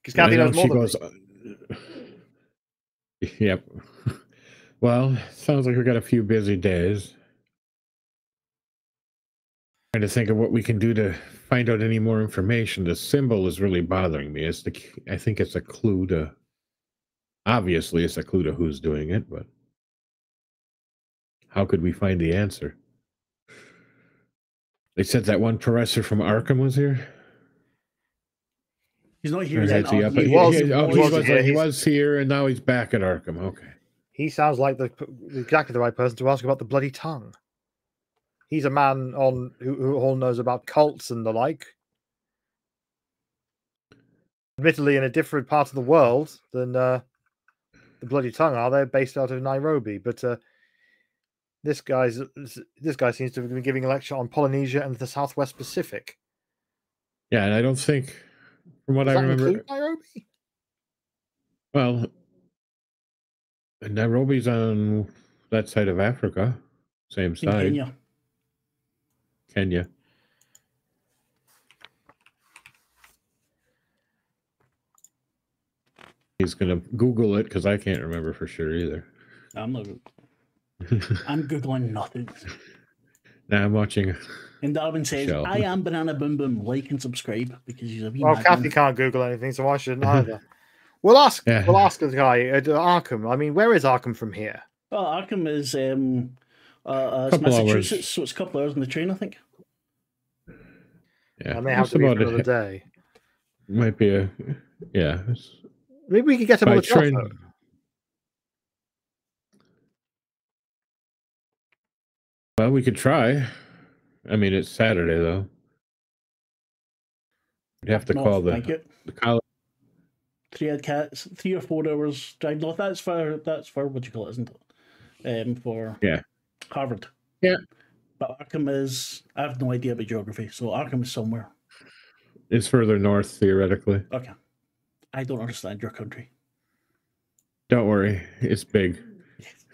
Because Kathy knows more than me. Yep. Well, sounds like we've got a few busy days. Trying to think of what we can do to find out any more information. The symbol is really bothering me. I think it's a clue to... Obviously, it's a clue to who's doing it, but how could we find the answer? They said that one professor from Arkham was here. He's not here yet. He was here, and now he's back at Arkham. Okay. He sounds like exactly the right person to ask about the bloody tongue. He's a man who all knows about cults and the like. Admittedly, in a different part of the world than the bloody tongue are. They're based out of Nairobi, but this guy seems to have been giving a lecture on Polynesia and the Southwest Pacific. Yeah, and I don't think, from what I remember, Nairobi. Well, Nairobi's on that side of Africa, same side. Kenya. He's gonna Google it because I can't remember for sure either. I'm not. I'm Googling nothing. Now I'm watching. And Darwin says, show. I am Banana Boom Boom. Like and subscribe because he's a wee. Well, Kathy can't Google anything, so I shouldn't either. We'll ask the guy at Arkham. I mean, where is Arkham from here? Well, Arkham is Massachusetts, hours. So it's a couple hours on the train, I think. Yeah, and they have to be another day. Might be Maybe we could get him on the train. Well, we could try. I mean, it's Saturday though. You'd have to call the college. 3 or 4 hours drive north. That's for what you call it, isn't it? For Harvard. Yeah. But Arkham is, I have no idea about geography, so Arkham is somewhere. It's further north theoretically. Okay. I don't understand your country. Don't worry, it's big. Yes.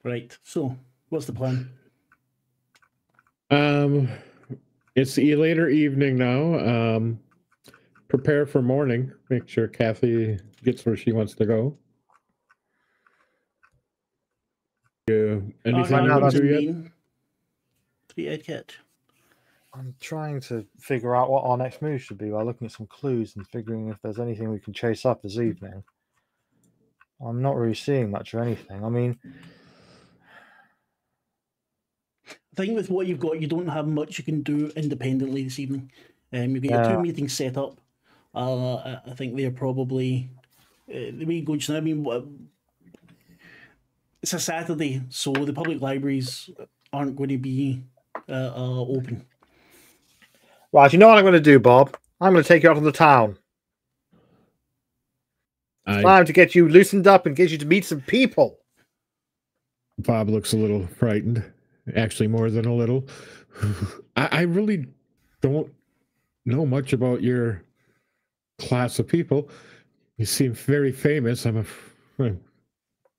Right. So, what's the plan? It's later evening now. Prepare for morning. Make sure Kathy gets where she wants to go. Anything you do yet? 3-Ed Cat. I'm trying to figure out what our next move should be by looking at some clues and figuring if there's anything we can chase up this evening. I'm not really seeing much of anything. I mean, I think with what you've got, you don't have much you can do independently this evening. You've got your 2 meetings set up. I think they're probably the way it goes now, I mean, it's a Saturday, so the public libraries aren't going to be open. Right, you know what I'm going to do, Bob? I'm going to take you out on the town. It's time to get you loosened up and get you to meet some people. Bob looks a little frightened. Actually, more than a little. I really don't know much about your class of people. You seem very famous.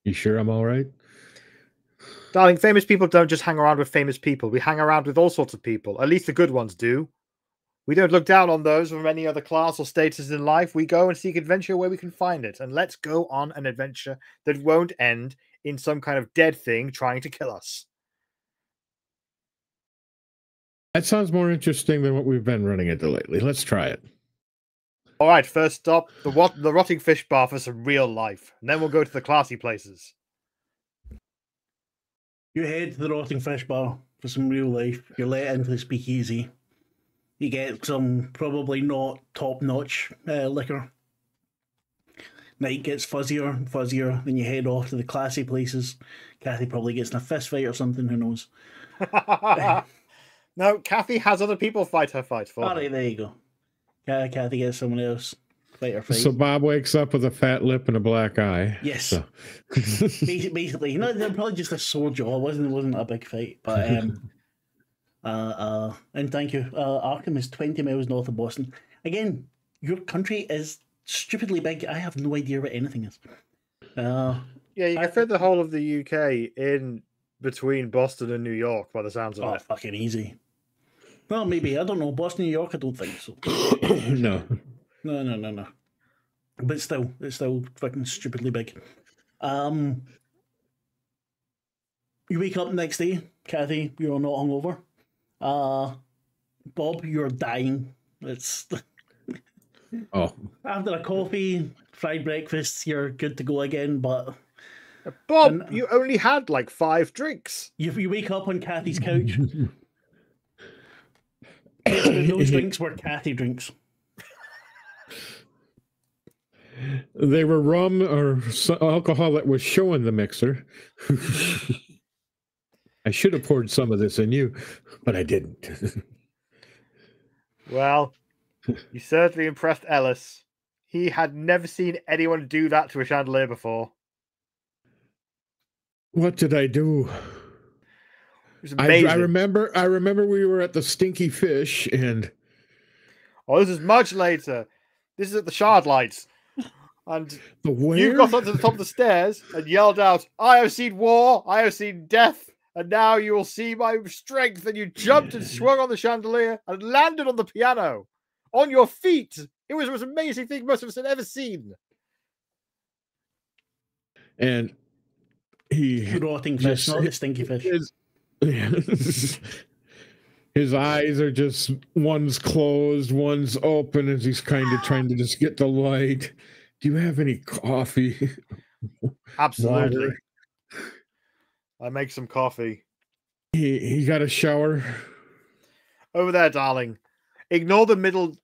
You sure I'm all right? Darling, famous people don't just hang around with famous people. We hang around with all sorts of people. At least the good ones do. We don't look down on those from any other class or status in life. We go and seek adventure where we can find it. And let's go on an adventure that won't end in some kind of dead thing trying to kill us. That sounds more interesting than what we've been running into lately. Let's try it. All right, first stop, the rotting fish bar for some real life. And then we'll go to the classy places. You head to the Rotting Fish Bar for some real life. You're let into the speakeasy. You get some probably not top-notch liquor. Night gets fuzzier and fuzzier. Then you head off to the classy places. Kathy probably gets in a fist fight or something. Who knows? No, Kathy has other people fight her fight for. All right, there you go. Kathy gets someone else fight her fight. So Bob wakes up with a fat lip and a black eye. Yes. So. Basically, you know, they're probably just a sore jaw. It wasn't a big fight, but and thank you. Arkham is 20 miles north of Boston. Again, your country is stupidly big. I have no idea what anything is. Yeah, you can fit the whole of the UK in between Boston and New York by the sounds of it. Fucking easy. Well, maybe. I don't know. Boston, New York, I don't think so. No. But still, it's still fucking stupidly big. You wake up the next day, Kathy, you're not hungover. Bob, you're dying. It's after a coffee, fried breakfast, you're good to go again. But Bob, you only had like 5 drinks. You wake up on Kathy's couch. Those drinks were Kathy drinks. They were rum or alcohol that was showing the mixer. I should have poured some of this in you, but I didn't. Well, you certainly impressed Ellis. He had never seen anyone do that to a chandelier before. What did I do? It was amazing. I remember we were at the Stinky Fish and... Oh, this is much later. This is at the Shard Lights. And you got up to the top of the stairs and yelled out, "I have seen war, I have seen death, and now you will see my strength." And you jumped and swung on the chandelier and landed on the piano on your feet. It was the most amazing thing most of us had ever seen. And he... Rotting fish, not the stinky fish. His eyes are just, one's closed, one's open, as he's kind of trying to just get the light. Do you have any coffee? Absolutely. I make some coffee. He got a shower. Over there, darling. Ignore the middle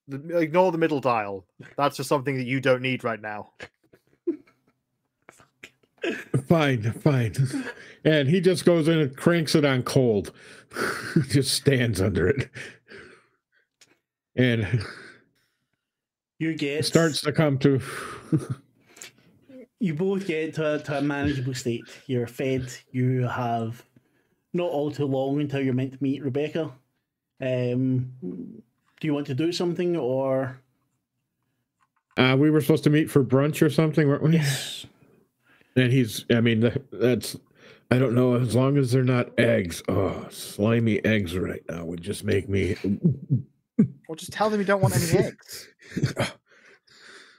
dial. That's just something that you don't need right now. Fine. And he just goes in and cranks it on cold. Just stands under it. And you get starts to come to... You both get to a manageable state. You're fed. You have not all too long until you're meant to meet Rebecca. Do you want to do something, or... we were supposed to meet for brunch or something, weren't we? Yes. And that's, I don't know, as long as they're not eggs. Oh, slimy eggs right now would just make me... Well, just tell them you don't want any eggs.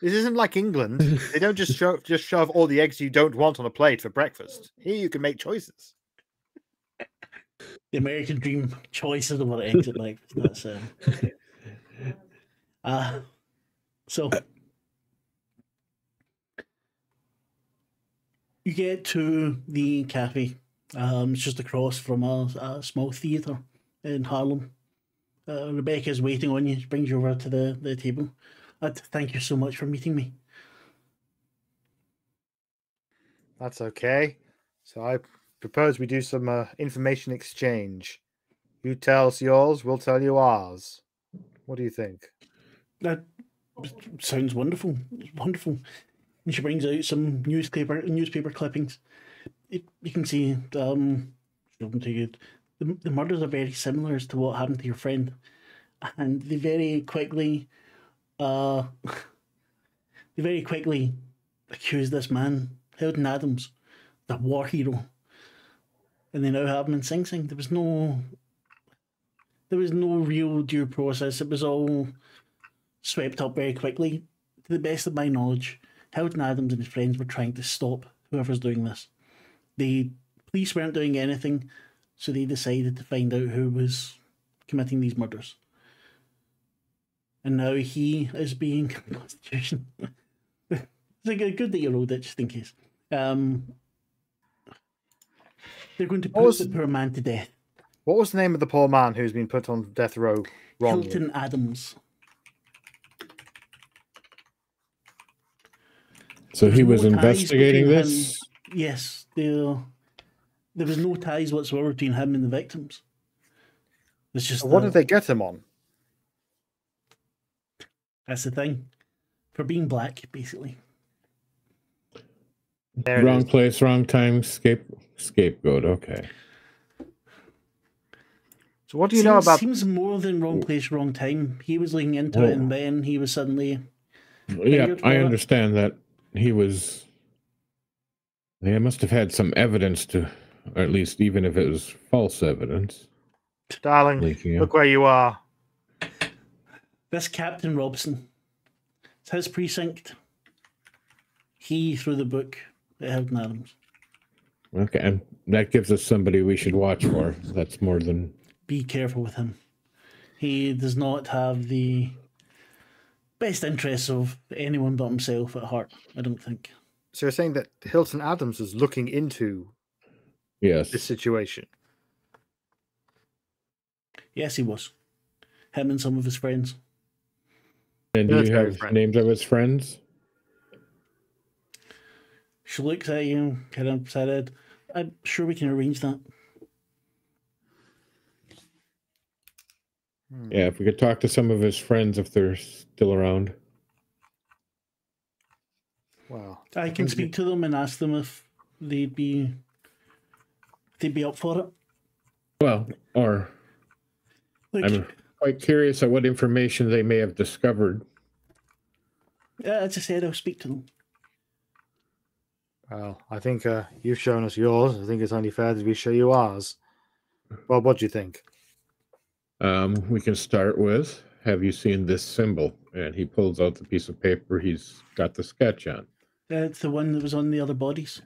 This isn't like England. They don't just shove all the eggs you don't want on a plate for breakfast. Here you can make choices. The American dream, choices of what eggs at breakfast. That's so... You get to the cafe. It's just across from a small theatre in Harlem. Rebecca's waiting on you. She brings you over to the table. Thank you so much for meeting me. That's okay. So I propose we do some information exchange. You tell us yours, we'll tell you ours. What do you think? That sounds wonderful. It's wonderful. And she brings out some newspaper clippings. You can see the murders are very similar as to what happened to your friend, and they very quickly accuse this man, Howden Adams, the war hero, and they now have him in Sing Sing. There was no real due process. It was all swept up very quickly. To the best of my knowledge, Howden Adams and his friends were trying to stop whoever's doing this. The police weren't doing anything, so they decided to find out who was committing these murders. And now he is being Constitution. It's like a good that you rolled it, just in case. They're going to put the poor man to death. What was the name of the poor man who's been put on death row wrongly? Hilton Adams. So he was investigating this? Yes. There was no ties whatsoever between him and the victims. It's just what did they get him on? That's the thing. For being black, basically. Wrong place, wrong time, scapegoat. Okay. So what do you know about... Seems more than wrong place, wrong time. He was looking into it, and then he was suddenly... Yeah, I understand that he was... They must have had some evidence to... Or at least even if it was false evidence. Darling, look where you are. This Captain Robson, it's his precinct. He threw the book at Howden Adams. Okay, and that gives us somebody we should watch for. That's more than... Be careful with him. He does not have the best interests of anyone but himself at heart, I don't think. So you're saying that Hilton Adams was looking into this situation? Yes, he was. Him and some of his friends. And do you have names of his friends? She looks at you, kind of said, I'm sure we can arrange that. Yeah, if we could talk to some of his friends if they're still around. Wow. I can speak to them and ask them if they'd be up for it. Well, or I'm quite curious at what information they may have discovered. As I said, I'll speak to them. Well, I think you've shown us yours. I think it's only fair that we show you ours. Bob, what do you think? We can start with, have you seen this symbol? And he pulls out the piece of paper he's got the sketch on. It's the one that was on the other bodies.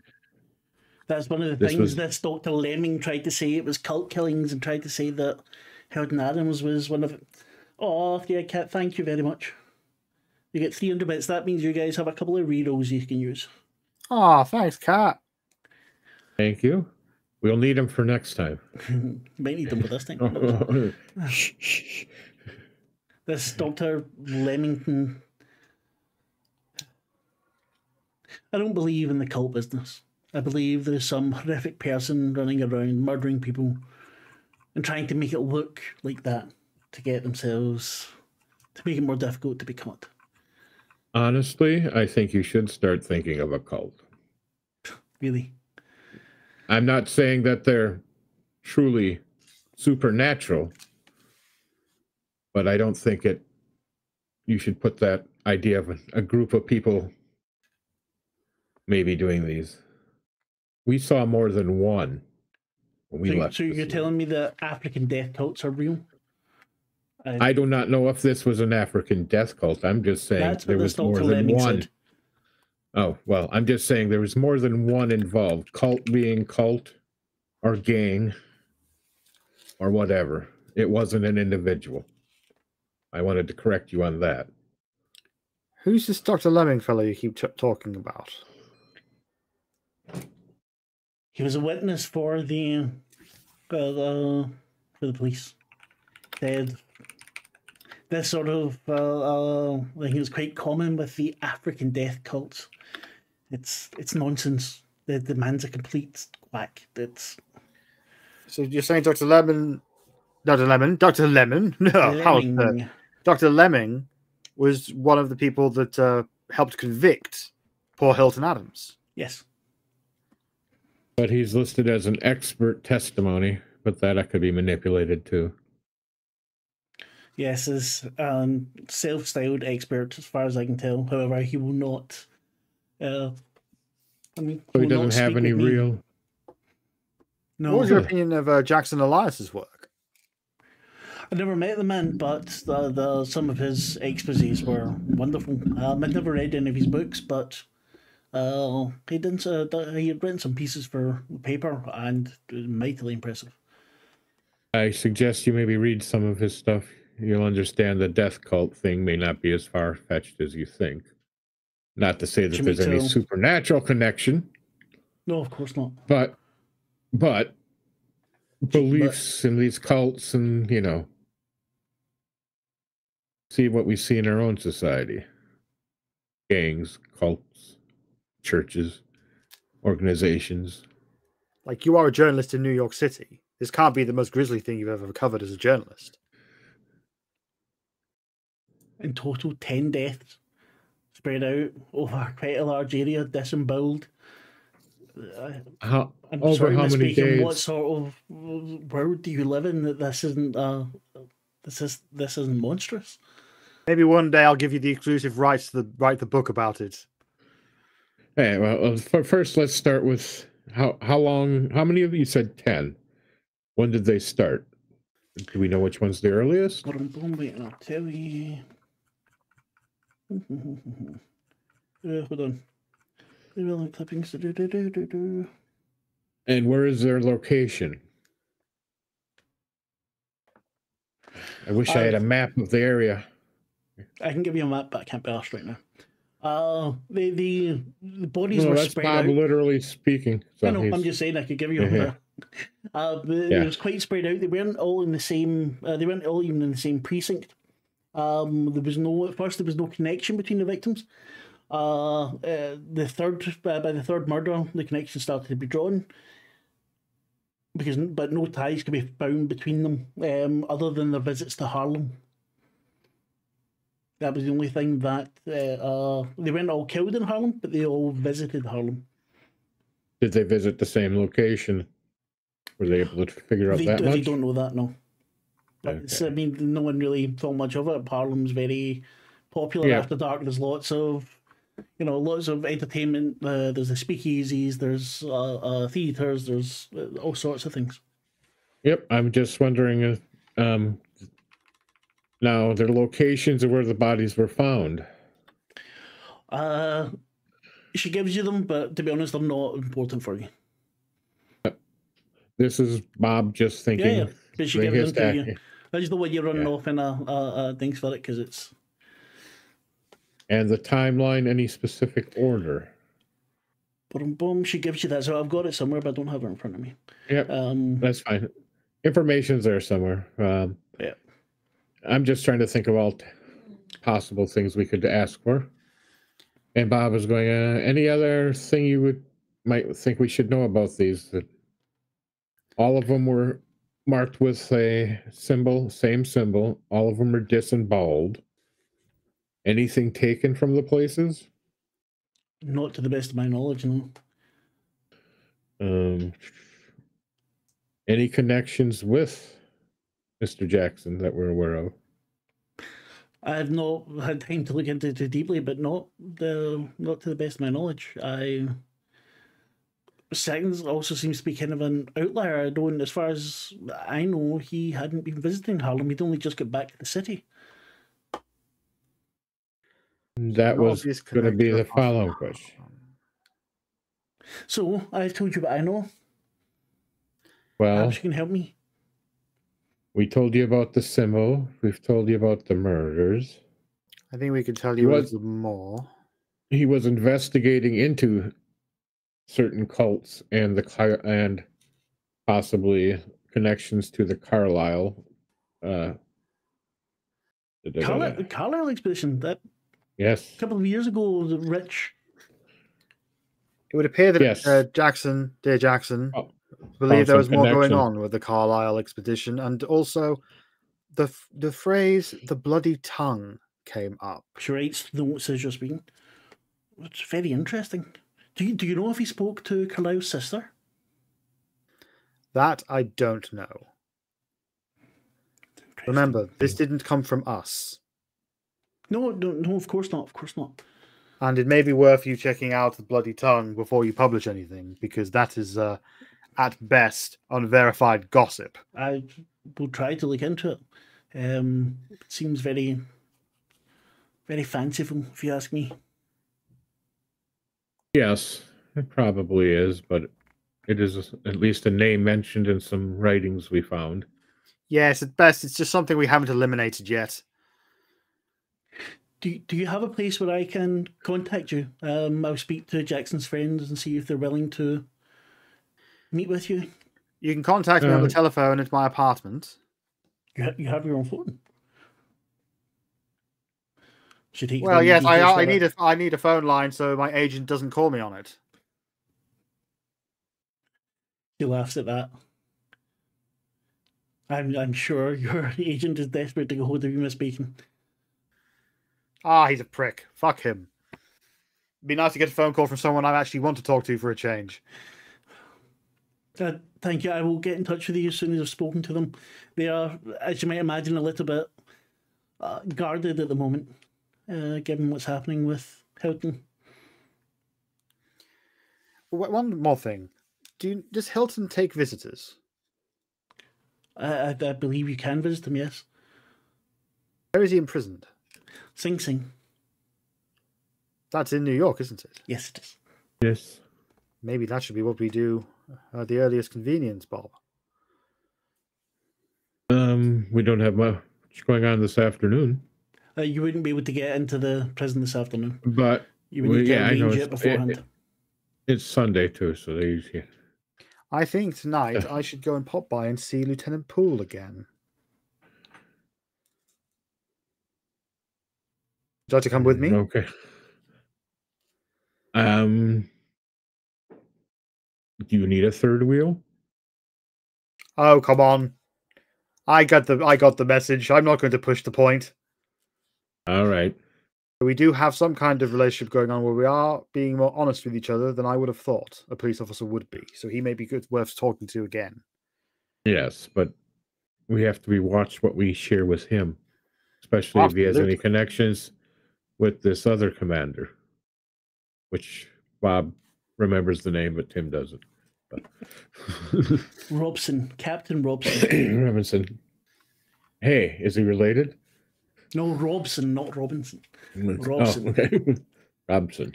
That's one of the things this Dr. Lemming tried to say. It was cult killings and tried to say that Howden Adams was one of it. Oh, yeah, Kat, thank you very much. You get 300 bits. That means you guys have a couple of rerolls you can use. Oh, thanks, Kat. Thank you. We'll need them for next time. Might need them for this time. This Dr. Leamington. I don't believe in the cult business. I believe there's some horrific person running around murdering people and trying to make it look like that to get themselves, to make it more difficult to be caught. Honestly, I think you should start thinking of a cult. Really? I'm not saying that they're truly supernatural, but I don't think you should put that idea of a group of people maybe doing these. We saw more than one when we left. So you're telling me that African death cults are real? I do not know if this was an African death cult. I'm just saying there was more than one. Said. Oh, well, I'm just saying there was more than one involved. Cult being cult or gang or whatever. It wasn't an individual. I wanted to correct you on that. Who's this Dr. Lemming fellow you keep talking about? He was a witness for the police. This sort of I think it was quite common with the African death cults. It's nonsense. the man's a complete quack. So you're saying Dr. Lemon? No, Dr. Lemon? No, how Lemming. Dr. Lemming was one of the people that helped convict poor Hilton Adams. Yes. But he's listed as an expert testimony, but that could be manipulated too. Yes, as self-styled expert, as far as I can tell. However, he will not. I mean, So he will not doesn't have speak any with me. real. No, What was your opinion of Jackson Elias's work? I never met the man, but some of his exposés were wonderful. I'd never read any of his books, but he had written some pieces for the paper, and it was mightily impressive. I suggest you maybe read some of his stuff. You'll understand the death cult thing may not be as far-fetched as you think. Not to say that there's any supernatural connection. No, of course not. But beliefs in these cults and, see what we see in our own society. Gangs, cults, churches, organizations. Like, you are a journalist in New York City. This can't be the most grisly thing you've ever covered as a journalist. In total, 10 deaths spread out over quite a large area, disemboweled. How many days? What sort of world do you live in that this isn't this isn't monstrous? Maybe one day I'll give you the exclusive rights to write the book about it. Hey, well, first let's start with how long? How many of you said 10? When did they start? Do we know which one's the earliest? Wait, I'll tell you. Hold on. Clippings. And where is their location? I wish I had a map of the area. I can give you a map, but I can't be asked right now. The bodies were that's spread Bob out. literally speaking. So I know. I'm just saying I could give you a map. It was quite spread out. They weren't all in the same. They weren't all even in the same precinct. There was no. At first, there was no connection between the victims. By the third murder, the connection started to be drawn. But no ties could be found between them, other than their visits to Harlem. That was the only thing that they weren't all killed in Harlem, but they all visited Harlem. Did they visit the same location? Were they able to figure out that much? They don't know that, no. Okay. I mean, no one really thought much of it. Harlem's very popular after dark. There's lots of entertainment. There's the speakeasies. There's theaters. There's all sorts of things. Yep, I'm just wondering if now their locations of where the bodies were found. She gives you them, but to be honest, they're not important for you. This is Bob just thinking. Yeah. But she gives them to you. I just don't want you running off in a things for it because it's. And the timeline, any specific order? Boom, she gives you that. So I've got it somewhere, but I don't have it in front of me. Yep, that's fine. Information's there somewhere. Yeah. I'm just trying to think of all possible things we could ask for. And Bob is going, any other thing you might think we should know about these? That all of them were marked with a symbol, same symbol. All of them are disemboweled. Anything taken from the places? Not to the best of my knowledge, no. Any connections with Mr. Jackson that we're aware of? I have not had time to look into it too deeply, but not to the best of my knowledge. Seconds also seems to be kind of an outlier. As far as I know, he hadn't been visiting Harlem. He'd only just got back to the city. That was going to be the follow-up question. So, I've told you what I know. Well, perhaps you can help me. We told you about the symbol. We've told you about the murders. I think we could tell you a little more. He was investigating into certain cults and possibly connections to the Carlisle. Carlisle expedition. That yes. a couple of years ago, the rich It would appear that Yes. Dear Jackson, Oh, believe there some was more going connection. on with the Carlisle expedition, and also the phrase "the bloody tongue" came up. She writes notes as you're speaking. It's very interesting. Do you know if he spoke to Carlisle's sister? That I don't know. Remember, this didn't come from us. No, of course not. Of course not. And it may be worth you checking out the bloody tongue before you publish anything, because that is, at best, unverified gossip. I will try to look into it. It seems very, very fanciful, if you ask me. Yes, it probably is, but it is at least a name mentioned in some writings we found. Yes, at best, it's just something we haven't eliminated yet. Do you have a place where I can contact you? I'll speak to Jackson's friends and see if they're willing to meet with you. You can contact me on the telephone at my apartment. You have your own phone. Well, yes, I need a phone line so my agent doesn't call me on it. He laughs at that. I'm sure your agent is desperate to get hold of you, Miss Bacon. Ah, he's a prick. Fuck him. It'd be nice to get a phone call from someone I actually want to talk to for a change. Thank you. I will get in touch with you as soon as I've spoken to them. They are, as you might imagine, a little bit guarded at the moment, given what's happening with Hilton. One more thing. Does Hilton take visitors? I believe you can visit him, yes. Where is he imprisoned? Sing Sing. That's in New York, isn't it? Yes, it is. Yes. Maybe that should be what we do at the earliest convenience, Bob. We don't have much going on this afternoon. You wouldn't be able to get into the prison this afternoon. But you would need to arrange it beforehand. It's Sunday too, so they usually. I think tonight I should go and pop by and see Lieutenant Poole again. Would you like to come with me? Okay. Do you need a third wheel? Oh, come on. I got the message. I'm not going to push the point. All right. We do have some kind of relationship going on where we are being more honest with each other than I would have thought a police officer would be. So he may be worth talking to again. Yes, but we have to watch what we share with him, especially if he has any connections with this other commander, which Bob remembers the name, but Tim doesn't. But Robson, Captain Robson. Robinson. Hey, is he related? No, Robson, not Robinson. Robson. Oh, okay. Robson.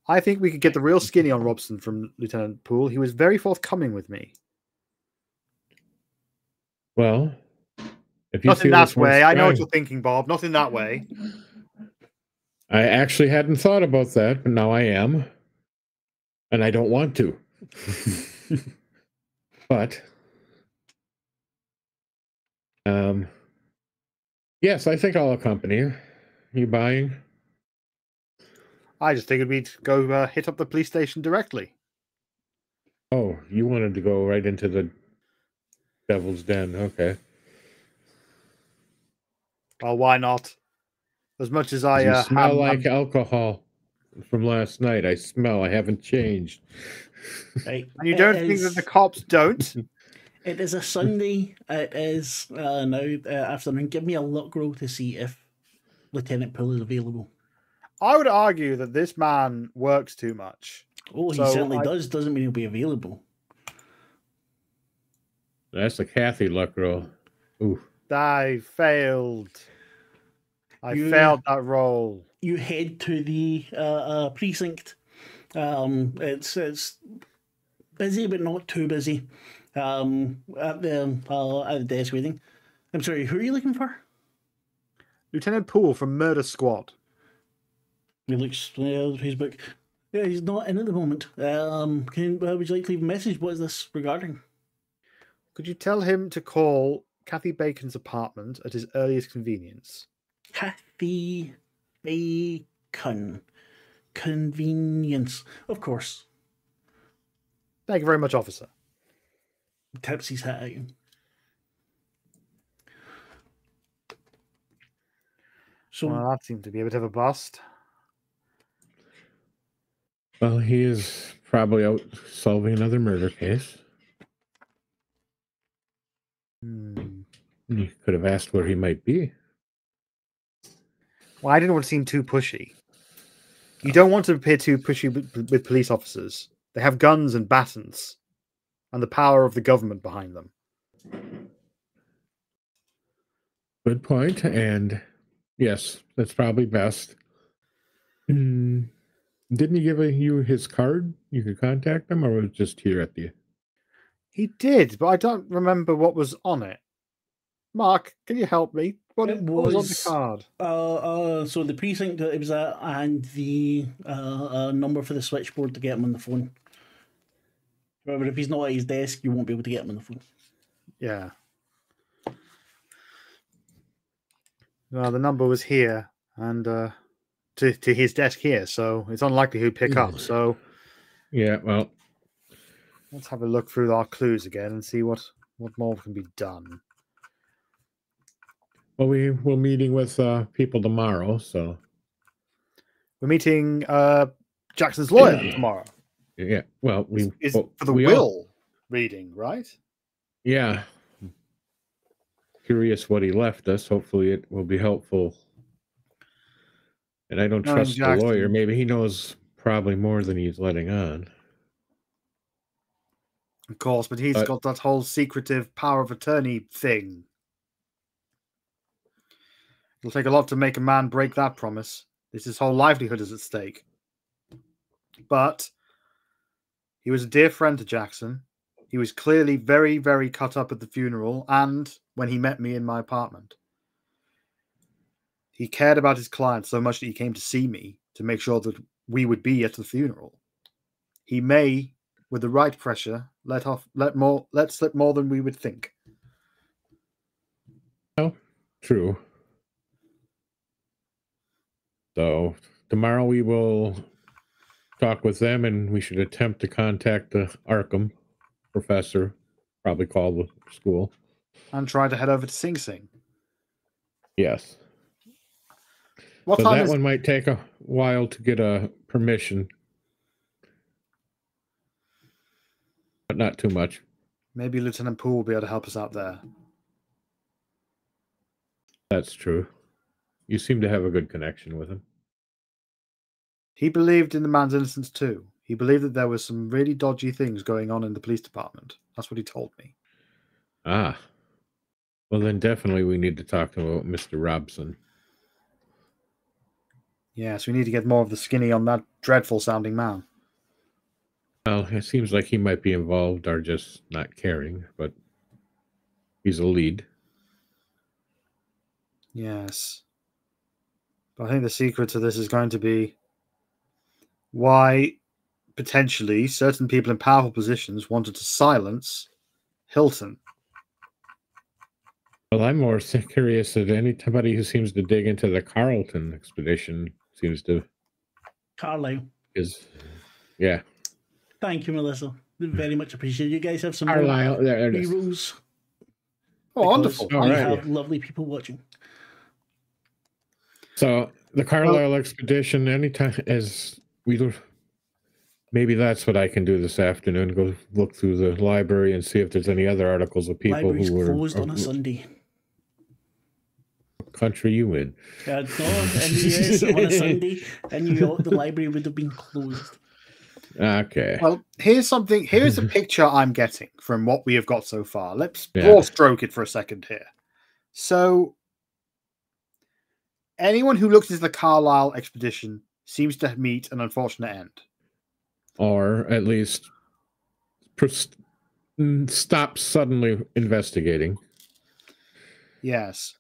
I think we could get the real skinny on Robson from Lieutenant Poole. He was very forthcoming with me. Well, if you not in that way. I know what you're thinking, Bob. Not in that way. I actually hadn't thought about that, but now I am. And I don't want to. But yes, I think I'll accompany you. You buying? I just figured we'd go hit up the police station directly. Oh, you wanted to go right into the Devil's Den. Okay. Well, why not? As much as I you smell like alcohol from last night. I haven't changed. Right. And you don't think that the cops don't? It is a Sunday. It is now afternoon. Give me a luck roll to see if Lieutenant Poole is available. I would argue that this man works too much. Oh, he certainly does. Doesn't mean he'll be available. That's a Kathy luck roll. Ooh. I failed. I failed that roll. You head to the precinct. It's busy, but not too busy. At the desk waiting. I'm sorry, who are you looking for? Lieutenant Poole from Murder Squad. He looks his book. Yeah, he's not in at the moment. Would you like to leave a message? What is this regarding? Could you tell him to call Kathy Bacon's apartment at his earliest convenience? Kathy Bacon. Convenience. Of course. Thank you very much, officer. Tips his hat at you. So Well, that seemed to be a bit of a bust. Well, he is probably out solving another murder case. You could have asked where he might be. Well, I didn't want to seem too pushy. You don't want to appear too pushy with police officers. They have guns and batons and the power of the government behind them. Good point, and yes, that's probably best. Didn't he give you his card? You could contact him, or was it just here at the... He did, but I don't remember what was on it. Mark, can you help me? What was on the card? So the precinct that it was at, and the number for the switchboard to get him on the phone. However, if he's not at his desk, you won't be able to get him on the phone. Yeah. Well, the number was here, and to his desk here, so it's unlikely he'd pick up. So yeah, well, let's have a look through our clues again and see what more can be done. Well, we're meeting with people tomorrow, so we're meeting Jackson's lawyer tomorrow. Yeah, well, for the will reading, right? Yeah. Curious what he left us. Hopefully, it will be helpful. And I don't trust the lawyer. Maybe he knows probably more than he's letting on. Of course, but he's got that whole secretive power of attorney thing. It'll take a lot to make a man break that promise. His whole livelihood is at stake. But he was a dear friend to Jackson. He was clearly very, very cut up at the funeral and when he met me in my apartment. He cared about his client so much that he came to see me to make sure that we would be at the funeral. He may, with the right pressure, let slip more than we would think. Oh, true. So tomorrow we will talk with them, and we should attempt to contact the Arkham professor, probably call the school. And try to head over to Sing Sing. Yes. What so time that one might take a while to get a permission. But not too much. Maybe Lieutenant Poole will be able to help us out there. That's true. You seem to have a good connection with him. He believed in the man's innocence too. He believed that there was some really dodgy things going on in the police department. That's what he told me. Ah. Well, then definitely we need to talk to him about Mr. Robson. Yes, we need to get more of the skinny on that dreadful sounding man. Well, it seems like he might be involved or just not caring, but he's a lead. Yes. But I think the secret to this is going to be why potentially certain people in powerful positions wanted to silence Hilton. Well, I'm more curious that anybody who seems to dig into the Carlton expedition seems to... Carlisle. Yeah. Thank you, Melissa. Very much appreciated. You guys have some Carlisle. There it is. rules. Oh, wonderful. We have lovely people watching. So the Carlisle expedition, anytime as we do, maybe that's what I can do this afternoon. Go look through the library and see if there's any other articles of people Library's who were closed on a Sunday. What country you in? No, in the US on a Sunday in New York, the library would have been closed. Okay. Well, here's a picture I'm getting from what we have got so far. Let's broad stroke it for a second here. So, anyone who looks into the Carlisle expedition seems to meet an unfortunate end. Or at least stop suddenly investigating. Yes.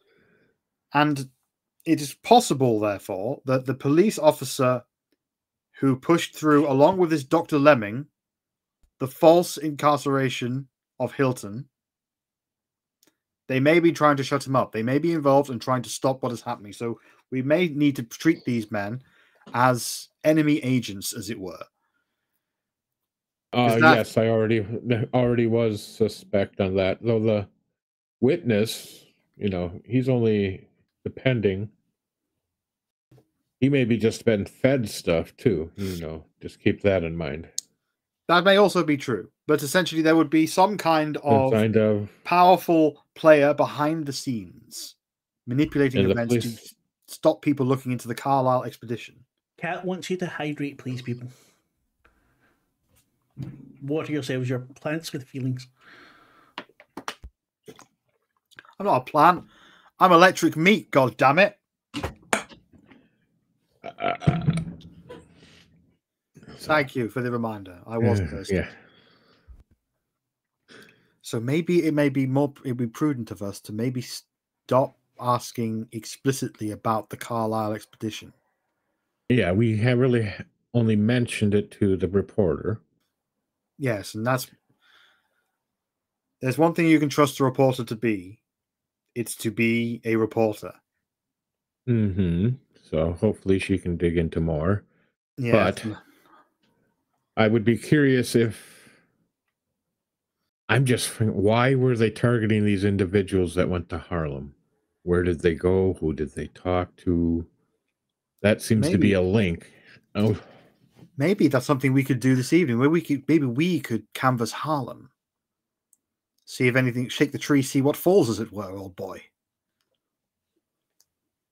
And it is possible, therefore, that the police officer who pushed through, along with his Dr. Lemming, the false incarceration of Hilton, they may be trying to shut him up. They may be involved in trying to stop what is happening. So we may need to treat these men as enemy agents, as it were. Yes, I already was suspect on that. Though the witness, he's only depending. He maybe just been fed stuff too. Just keep that in mind. That may also be true, but essentially there would be some kind Some of powerful player behind the scenes manipulating events to stop people looking into the Carlisle expedition. Cat wants you to hydrate, please, people. Water yourselves. You're plants with feelings. I'm not a plant. I'm electric meat, god damn it. Thank you for the reminder. I was thirsty. Yeah. So maybe it'd be prudent of us to maybe stop asking explicitly about the Carlisle expedition. Yeah, we have really only mentioned it to the reporter. Yes, and there's one thing you can trust a reporter to be. It's to be a reporter. Mm-hmm. So hopefully she can dig into more. Yeah. But I would be curious why were they targeting these individuals that went to Harlem? Where did they go? Who did they talk to? That seems to be a link. Oh, maybe that's something we could do this evening. Where we could canvass Harlem, see if anything, shake the tree, see what falls, as it were, old boy.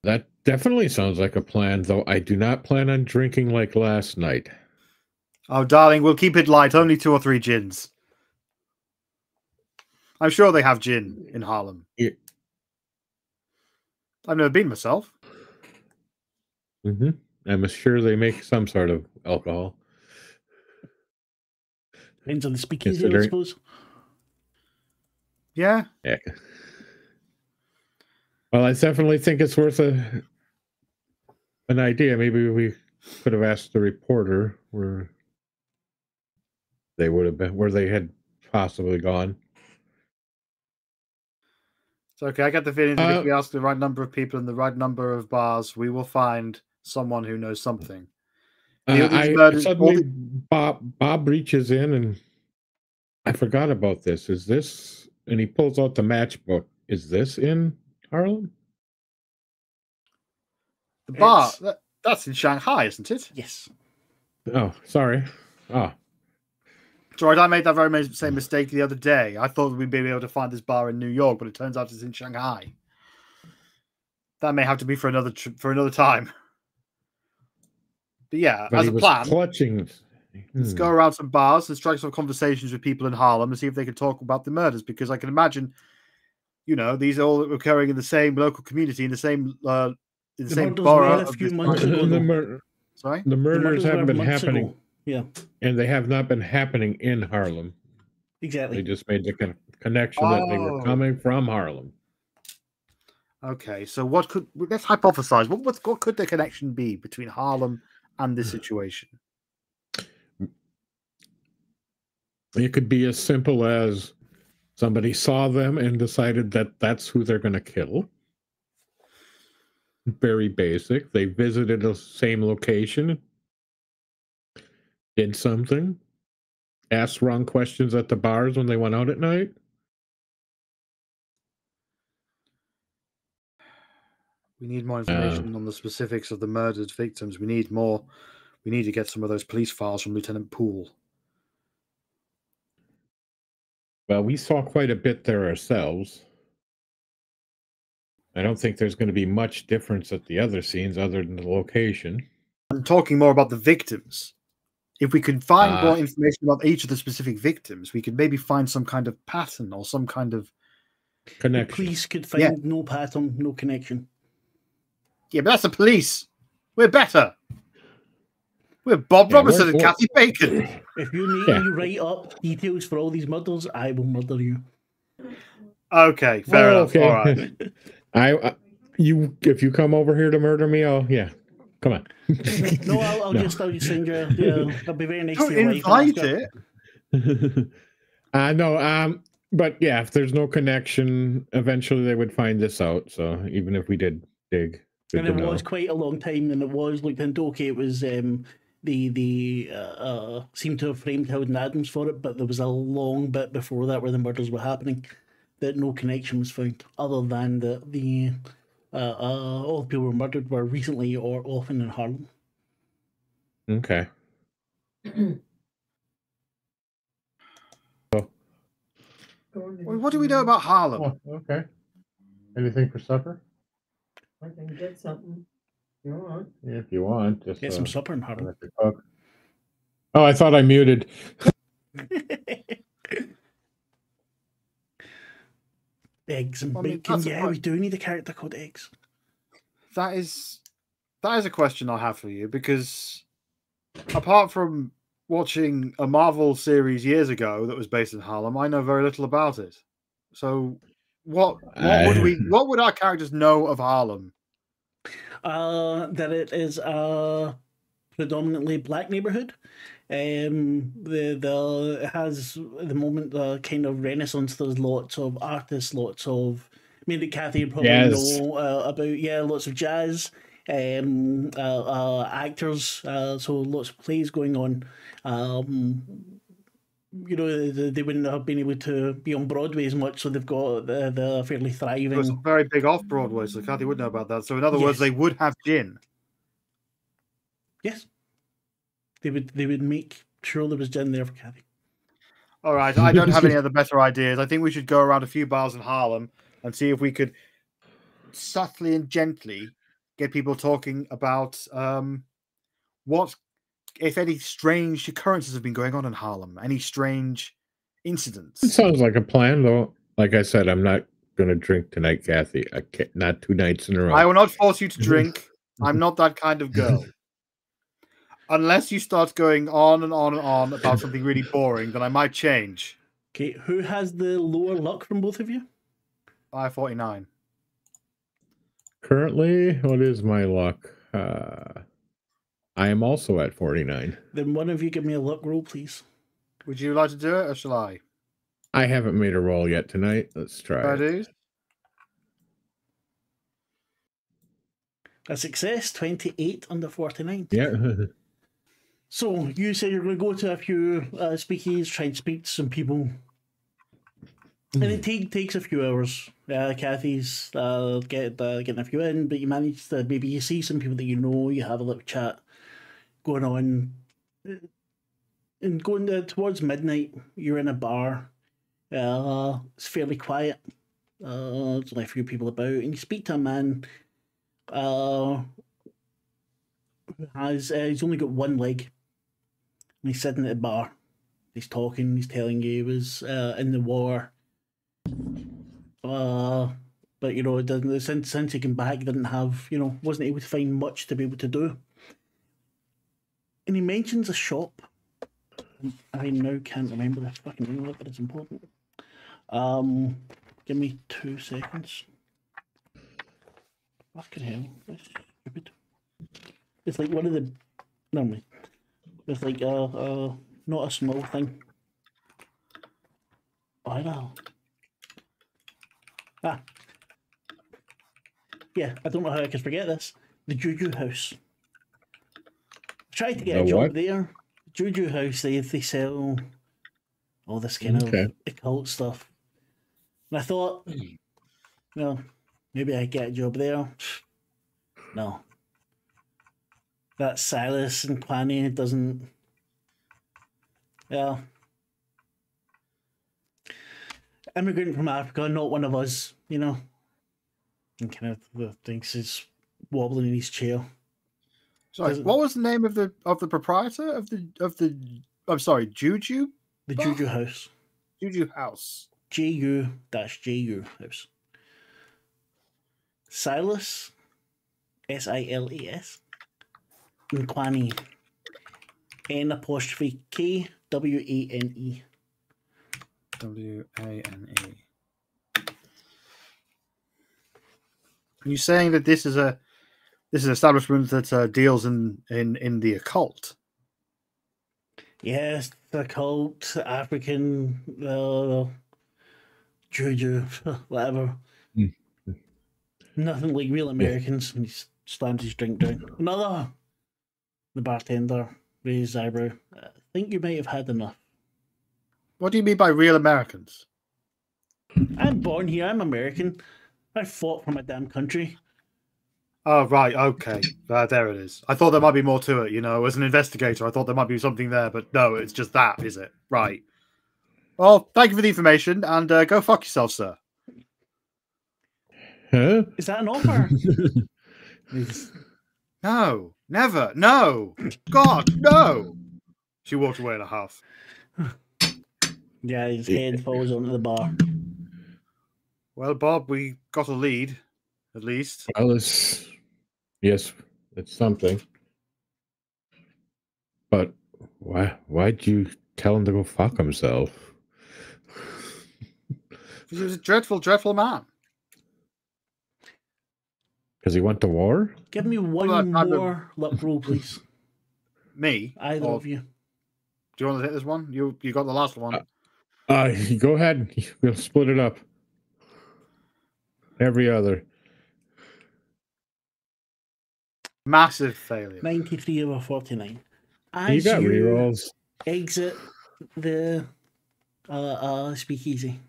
That definitely sounds like a plan, though I do not plan on drinking like last night. Oh, darling, we'll keep it light. Only 2 or 3 gins. I'm sure they have gin in Harlem. Yeah. I've never been myself. Mm-hmm. I'm sure they make some sort of alcohol. Depends on the speakeasy, I suppose. Yeah. Well, I definitely think it's worth an idea. Maybe we could have asked the reporter where they had possibly gone. It's okay. I get the feeling that if we ask the right number of people in the right number of bars, we will find someone who knows something. Suddenly, Bob reaches in, and I forgot about this. Is this? And he pulls out the matchbook. Is this in Harlem? The bar, that's in Shanghai, isn't it? Yes. Oh, sorry. Sorry, I made that very same mistake the other day. I thought we'd be able to find this bar in New York, but it turns out it's in Shanghai. That may have to be for another time. But yeah, as a plan, let's go around some bars and strike some conversations with people in Harlem and see if they can talk about the murders. Because I can imagine, these are all occurring in the same local community, in the same borough. Sorry, the murders haven't been happening. Ago. Yeah, and they have not been happening in Harlem. Exactly. They just made the connection that they were coming from Harlem. Okay, so let's hypothesize. What could the connection be between Harlem and this situation? It could be as simple as somebody saw them and decided that that's who they're going to kill. Very basic. They visited the same location, did something, asked wrong questions at the bars when they went out at night. We need more information on the specifics of the murdered victims. We need to get some of those police files from Lieutenant Poole. Well, we saw quite a bit there ourselves. I don't think there's going to be much difference at the other scenes other than the location. I'm talking more about the victims. If we could find more information about each of the specific victims, we could maybe find some kind of pattern or some kind of connection. The police could find no pattern, no connection. Yeah, but that's the police. We're better. We're Bob Robinson and Kathy Bacon. If you need me write up details for all these murders, I will murder you. Okay, fair enough. Okay. All right. If you come over here to murder me, come on. No, I'll just send you. I'll be very nice to you. Don't invite it. No. But yeah, if there's no connection, eventually they would find this out. So even if we did dig, and it was quite a long time, and it was looked into. Okay, it was the seem to have framed Howard and Adams for it, but there was a long bit before that where the murders were happening that no connection was found, other than that all the people who were murdered were recently or often in Harlem. Okay. Well, what do we know about Harlem? Oh, okay. Anything for supper? I can get something if you want. Yeah, if you want, just Get some supper in Harlem. let me cook. Oh, I thought I muted. Eggs and I mean, bacon. that's a Yeah, quite- we do need a character called Eggs. That is a question I have for you, because apart from watching a Marvel series years ago that was based in Harlem, I know very little about it. So what would our characters know of Harlem? That it is a predominantly black neighborhood. It has at the moment the kind of renaissance. There's lots of artists, lots of maybe Kathy would probably Jazz. know about lots of jazz. Actors, so lots of plays going on. They wouldn't have been able to be on Broadway as much, so they've got the fairly It was thriving. very big off Broadway, so Kathy would know about that. So in other words, Yes. they would have gin. Yes, they would make sure there was gin there for Kathy. All right, I don't have any other better ideas. I think we should go around a few bars in Harlem and see if we could subtly and gently get people talking about what, if any, strange occurrences have been going on in Harlem. Any strange It incidents. sounds like a plan, though. Like I said, I'm not going to drink tonight, Kathy. I can't, not 2 nights in a row. I will not force you to drink. I'm not that kind of girl. Unless you start going on and on and on about something really boring, then I might change. Okay, who has the lower luck from both of you? 549. Currently, what is my luck? I am also at 49. Then one of you give me a luck roll, please. Would you like to do it, or shall I? I haven't made a roll yet tonight. Let's try it. Dude? A success, 28 under 49. Yeah. So you say you're going to go to a few speakeasies, try and speak to some people. And it takes a few hours. Kathy's getting a few in, but you manage to maybe you see some people that you know, you have a little chat going on. And going towards midnight, you're in a bar. It's fairly quiet. There's only a few people about, and you speak to a man. He's only got one leg. And he's sitting at a bar. He's talking. He's telling you he was in the war. But it doesn't. Since he came back, he didn't have. Wasn't able to find much to be able to do. And he mentions a shop. I now can't remember the fucking name of it, but it's important. Give me 2 seconds. Fucking hell, that's stupid. It's like one of the. Normally, it's like not a small thing. I know. Yeah, I don't know how I could forget this. The Juju House. I tried to get a The job what? there. Juju House, they sell all this kind Okay. of occult stuff. And I thought, maybe I get a job there. No. That Silas and Clanny doesn't. Yeah. Immigrant from Africa, not one of us, And kind of thinks he's wobbling in his chair. Sorry, what was the name of the proprietor of the I'm sorry, Juju? The Juju House. Juju House. JU-JU House. Silas, Silas, and Clanny, N''K WANE. WANE. Are you saying that this is an establishment that deals in the occult? Yes, the occult, African, Juju, whatever. Mm. Nothing like real Americans. And he slams his drink down. The bartender, raised his eyebrow. I think you might have had enough. What do you mean by real Americans? I'm born here. I'm American. I fought for my damn country. Oh, right. Okay. There it is. I thought there might be more to it, you know. As an investigator, I thought there might be something there, but no, it's just that, is it? Right. Well, thank you for the information, and go fuck yourself, sir. Huh? Is that an offer? No, never. No. God, no. She walked away in a huff. Yeah, his head falls onto the bar. Well, Bob, we got a lead, at least. Well, yes, it's something. But why'd you tell him to go fuck himself? He was a dreadful, dreadful man. Because he went to war? Give me one more luck roll, please. Me? Either of you. Do you want to hit this one? You got the last one. Go ahead. We'll split it up. Every other. Massive failure. 93 over 49. You got rerolls. Exit the speakeasy.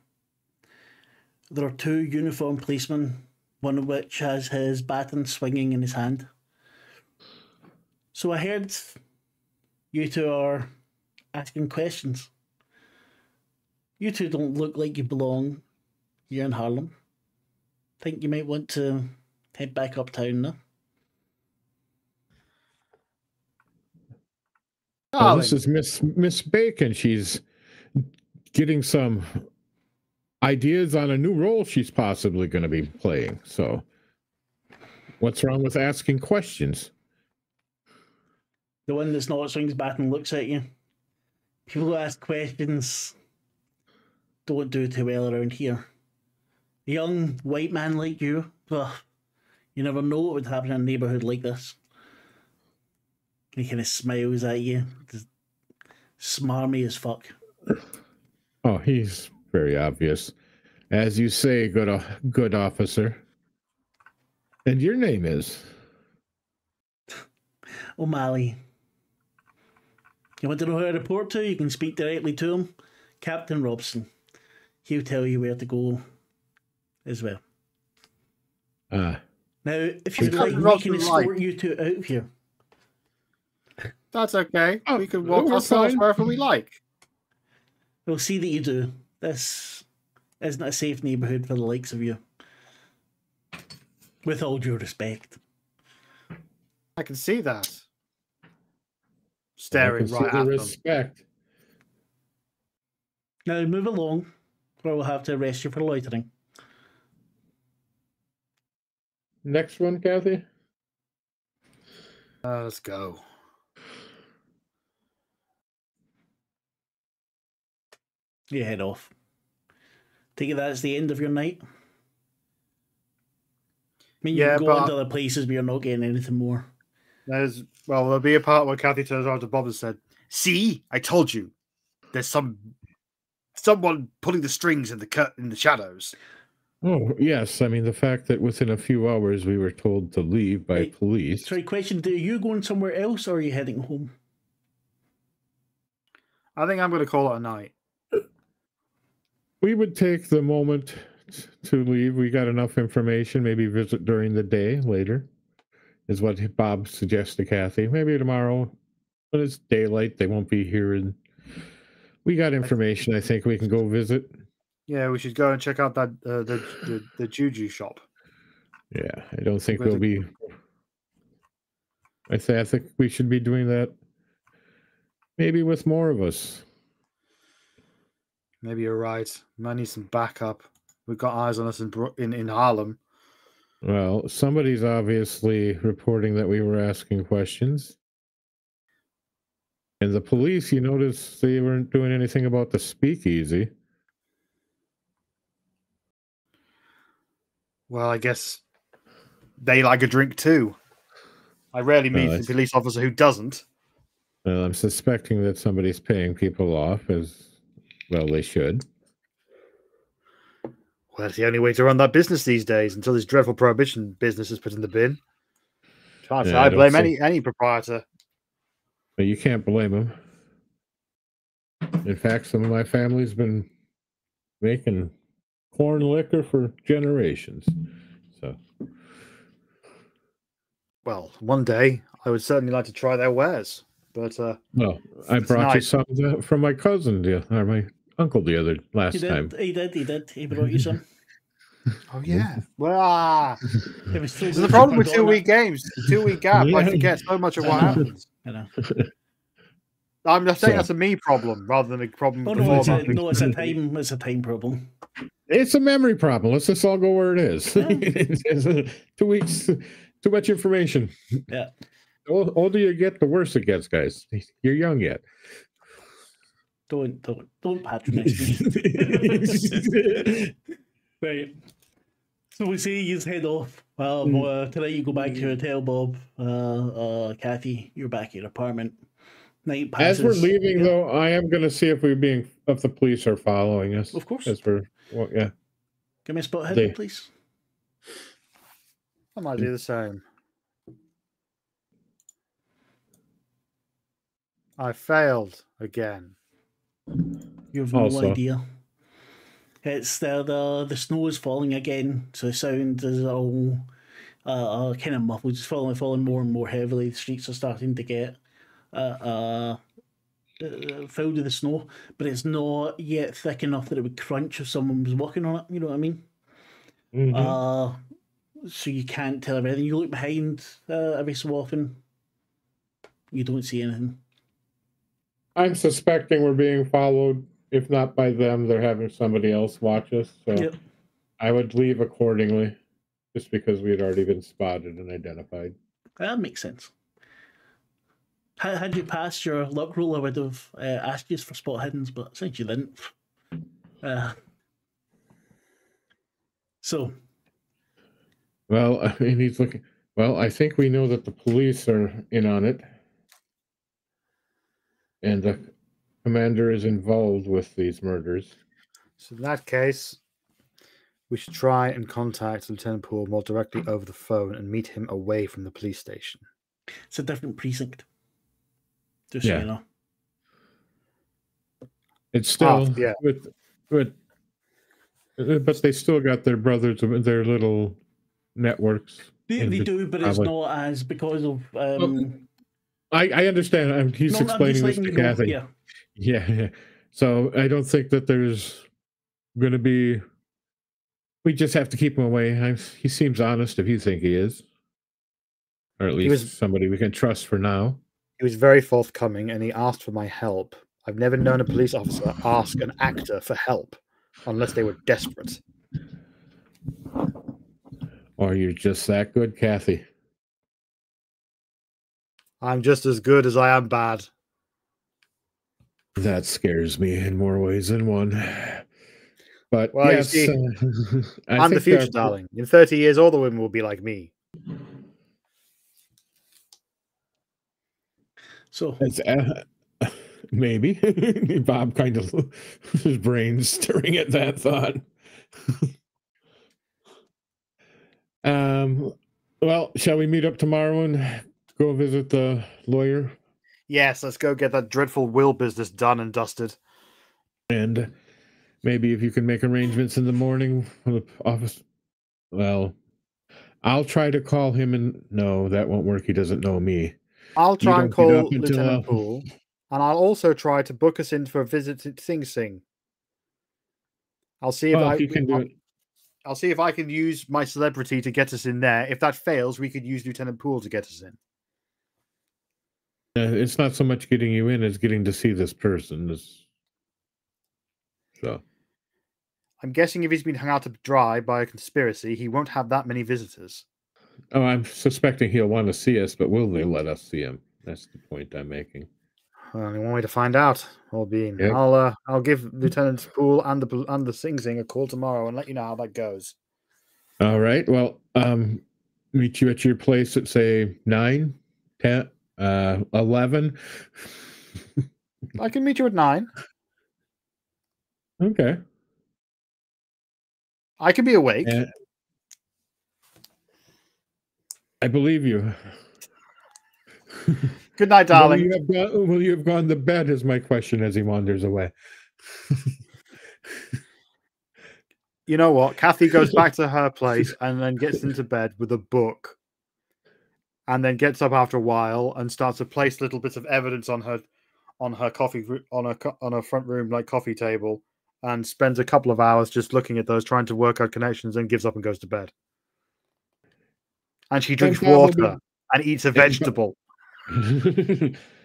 There are two uniformed policemen, one of which has his baton swinging in his hand. So I heard you two are asking questions. You two don't look like you belong here in Harlem. Think you might want to head back uptown now? Oh, this is Miss Bacon. She's getting some ideas on a new role she's possibly going to be playing. So, what's wrong with asking questions? The one that's not swings back and looks at you. People who ask questions don't do too well around here. A young white man like you, well, you never know what would happen in a neighbourhood like this. He kind of smiles at you, just smarmy as fuck. Oh, he's very obvious. As you say, good officer. And your name is? O'Malley. You want to know who I report to? You can speak directly to him. Captain Robson. He'll tell you where to go as well. Now, if you'd like, we can escort you two out of here. That's okay. We can walk ourselves wherever we like. We'll see that you do. This isn't a safe neighbourhood for the likes of you. With all due respect. I can see that. Staring right at them. Respect. Now move along, or we'll have to arrest you for loitering. Next one, Kathy. Let's go. You head off. Take it that's the end of your night. I mean, you can go into other places, but you're not getting anything more. There'll be a part where Kathy turns around to Bob and said, "See, I told you. There's someone pulling the strings in the shadows." Oh, yes. I mean, the fact that within a few hours we were told to leave by police. Sorry, question. Are you going somewhere else or are you heading home? I think I'm going to call it a night. We would take the moment to leave. We got enough information. Maybe visit during the day later, is what Bob suggests to Kathy. Maybe tomorrow, when it's daylight, they won't be here. And we got information. I think we can go visit. Yeah, we should go and check out that the juju shop. Yeah, I don't think we'll be. I think we should be doing that. Maybe with more of us. Maybe you're right. Might need some backup. We've got eyes on us in Harlem. Well, somebody's obviously reporting that we were asking questions. And the police, you notice they weren't doing anything about the speakeasy. Well, I guess they like a drink too. I rarely meet a police officer who doesn't. Well, I'm suspecting that somebody's paying people off as well they should. Well, that's the only way to run that business these days until this dreadful prohibition business is put in the bin. I blame any proprietor. But you can't blame them. In fact, some of my family's been making corn liquor for generations. So, Well, one day I would certainly like to try their wares. But well, I brought you some from my cousin, or my uncle, last time. He did. He brought you some. Oh yeah. Well, It was this is the problem with 2-week games. 2-week gap. I forget so much of what happens. I know. I'm just saying that's a me problem rather than a problem. Oh with no, the it's a time problem. It's a memory problem. Let's just all go where it is. Yeah. It's 2 weeks, too much information. Yeah. The older you get, the worse it gets, guys. You're young yet. Don't patronize me. Right. So we say you head off. Tonight you go back to your hotel, Bob. Kathy, you're back at your apartment. Night passes. As we're leaving, though, I am going to see if if the police are following us. Of course. Yeah. Give me a spot hidden, please. I might do the same. I failed again. You have no idea. It's the snow is falling again, so the sound is all kind of muffled, just falling more and more heavily. The streets are starting to get filled with the snow, but it's not yet thick enough that it would crunch if someone was walking on it. You know what I mean? Mm-hmm. So you can't tell everything. You look behind every so often, you don't see anything. I'm suspecting we're being followed. If not by them, they're having somebody else watch us. So Yep. I would leave accordingly, just because we had already been spotted and identified. That makes sense. Had you passed your luck roll, I would have asked you for spot hiddens, but since you didn't. So. Well, I mean, he's looking. Well, I think we know that the police are in on it. And the commander is involved with these murders. So in that case, we should try and contact Lieutenant Poole more directly over the phone and meet him away from the police station. It's a different precinct. Just so you know. It's still but they still got their brothers, their little networks. They do, but it's not as because of. I understand. He's explaining this to Kathy. Yeah. So I don't think that there's going to be. We just have to keep him away. He seems honest if you think he is, or at least somebody we can trust for now. He was very forthcoming, and he asked for my help. I've never known a police officer ask an actor for help, unless they were desperate. Or you're just that good, Kathy. I'm just as good as I am bad. That scares me in more ways than one. But well, yes, you see, I'm the future, darling. In 30 years, all the women will be like me. So it's, maybe Bob kind of his brain stirring at that thought. Well, shall we meet up tomorrow and go visit the lawyer? Yes, let's go get that dreadful will business done and dusted. And maybe if you can make arrangements in the morning for the office. Well, I'll try to call him, and no, that won't work. He doesn't know me. I'll try and call Lieutenant Poole, and I'll also try to book us in for a visit to Sing Sing. I'll see if can do it. I'll see if I can use my celebrity to get us in there. If that fails, we could use Lieutenant Poole to get us in. It's not so much getting you in as getting to see this person. So, I'm guessing if he's been hung out to dry by a conspiracy, he won't have that many visitors. Oh, I'm suspecting he'll want to see us, but will they let us see him? That's the point I'm making. Only one way to find out, Albeen. Yep. I'll give Lieutenant Poole and the Sing Sing a call tomorrow and let you know how that goes. All right. Well, meet you at your place at say 9, 10, 11. I can meet you at 9. Okay. I can be awake. I believe you. Good night, darling. Will you have gone to bed? Is my question as he wanders away. You know what? Kathy goes back to her place and then gets into bed with a book, and then gets up after a while and starts to place little bits of evidence on her front room like coffee table, and spends a couple of hours just looking at those, trying to work out connections, and gives up and goes to bed. And she drinks water and eats a vegetable.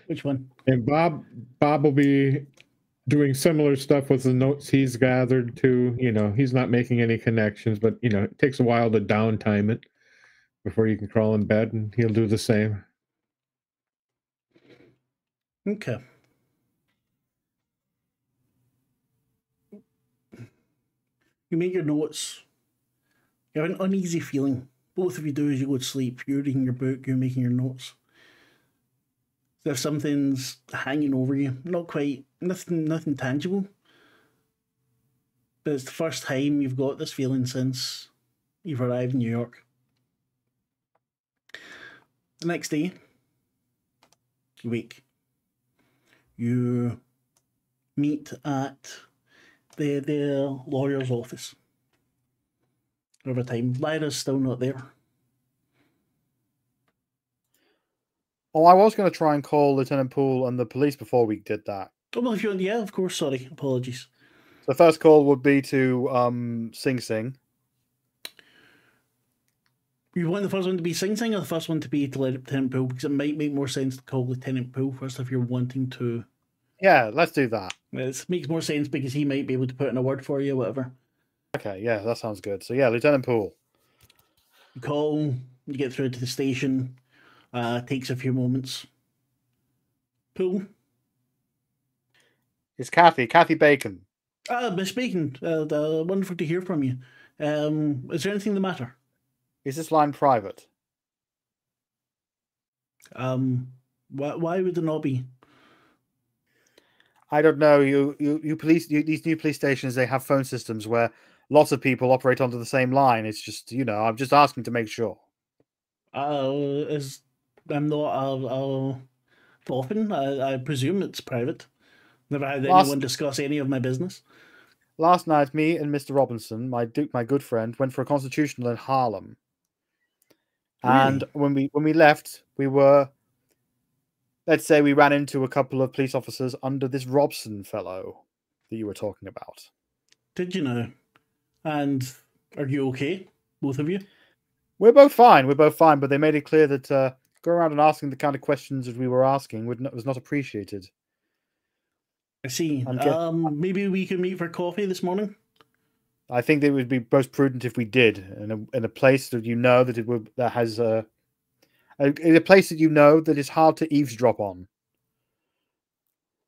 Which one? And Bob will be doing similar stuff with the notes he's gathered too. You know, he's not making any connections, but you know, it takes a while to downtime it before you can crawl in bed, and he'll do the same. Okay. You make your notes. You have an uneasy feeling. Both of you do as you go to sleep. You're reading your book, you're making your notes. There's something's hanging over you. Not quite, nothing tangible. But it's the first time you've got this feeling since you've arrived in New York. The next day, you wake. You meet at the lawyer's office. Over time, Lyra's still not there. Oh, I was going to try and call Lieutenant Poole and the police before we did that. Oh, well, if you want, yeah, of course, sorry, apologies. The first call would be to Sing Sing. You want the first one to be Sing Sing or the first one to be to Lieutenant Poole? Because it might make more sense to call Lieutenant Poole first if you're wanting to. Yeah, let's do that. It makes more sense because he might be able to put in a word for you or whatever. Okay, yeah, that sounds good. So yeah, Lieutenant Poole. You call, you get through to the station. Takes a few moments. Poole? It's Kathy Bacon. Miss Bacon, wonderful to hear from you. Is there anything the matter? Is this line private? Why would there not be? I don't know. These new police stations, they have phone systems where lots of people operate onto the same line. It's just, you know, I'm just asking to make sure. I'm not often. I presume it's private. Never had anyone discuss any of my business. Last night, me and Mr. Robinson, my good friend, went for a constitutional in Harlem. Really? And when we left, we were, let's say, we ran into a couple of police officers under this Robson fellow that you were talking about. Did you know? And are you okay, both of you? We're both fine. But they made it clear that go around and asking the kind of questions that we were asking was not appreciated. I see. Maybe we can meet for coffee this morning. I think it would be most prudent if we did in a place that you know that has a place that you know that is hard to eavesdrop on.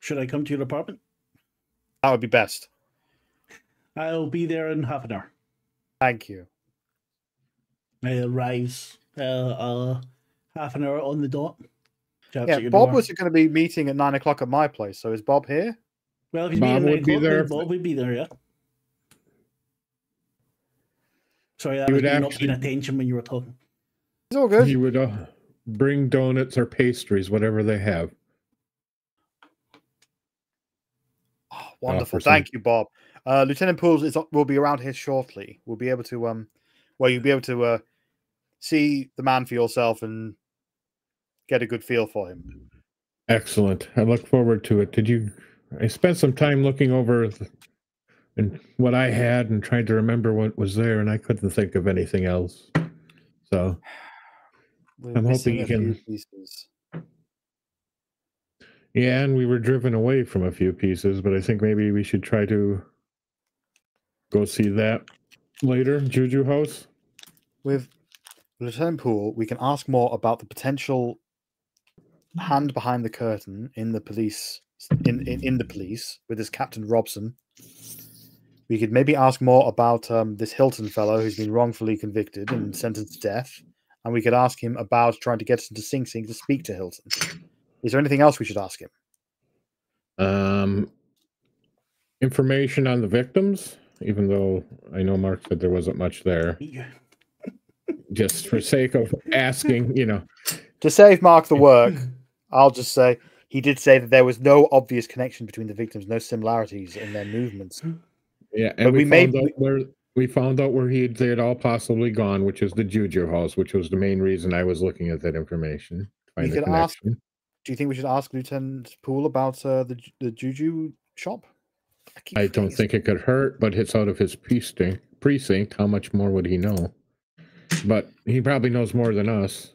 Should I come to your apartment? That would be best. I'll be there in half an hour. Thank you. I arrives half an hour on the dot. Yeah, Bob was going to be meeting at 9 o'clock at my place. So is Bob here? Well, if he's meeting at 9 o'clock, Bob would be there, yeah. Sorry, that was me not paying attention when you were talking. It's all good. He would bring donuts or pastries, whatever they have. Oh, wonderful. Thank you, Bob. Lieutenant Poole will be around here shortly. We'll be able to, you'll be able to see the man for yourself and get a good feel for him. Excellent. I look forward to it. I spent some time looking over and what I had and tried to remember what was there, and I couldn't think of anything else. So I'm hoping you can. Yeah, and we were driven away from a few pieces, but I think maybe we should try to go see that later. Juju House. With Lieutenant Poole, we can ask more about the potential hand behind the curtain in the police, in the police with this Captain Robson. We could maybe ask more about this Hilton fellow who's been wrongfully convicted and sentenced to death, and we could ask him about trying to get us into Sing Sing to speak to Hilton. Is there anything else we should ask him? Information on the victims, even though I know Mark said there wasn't much there. Just for sake of asking, To save Mark the work, I'll just say he did say that there was no obvious connection between the victims, no similarities in their movements. Yeah, and But we found out where they had all possibly gone, which is the Juju house, which was the main reason I was looking at that information. Find the connection. Do you think we should ask Lieutenant Poole about the Juju shop? I don't think it could hurt, but it's out of his precinct. How much more would he know? But he probably knows more than us.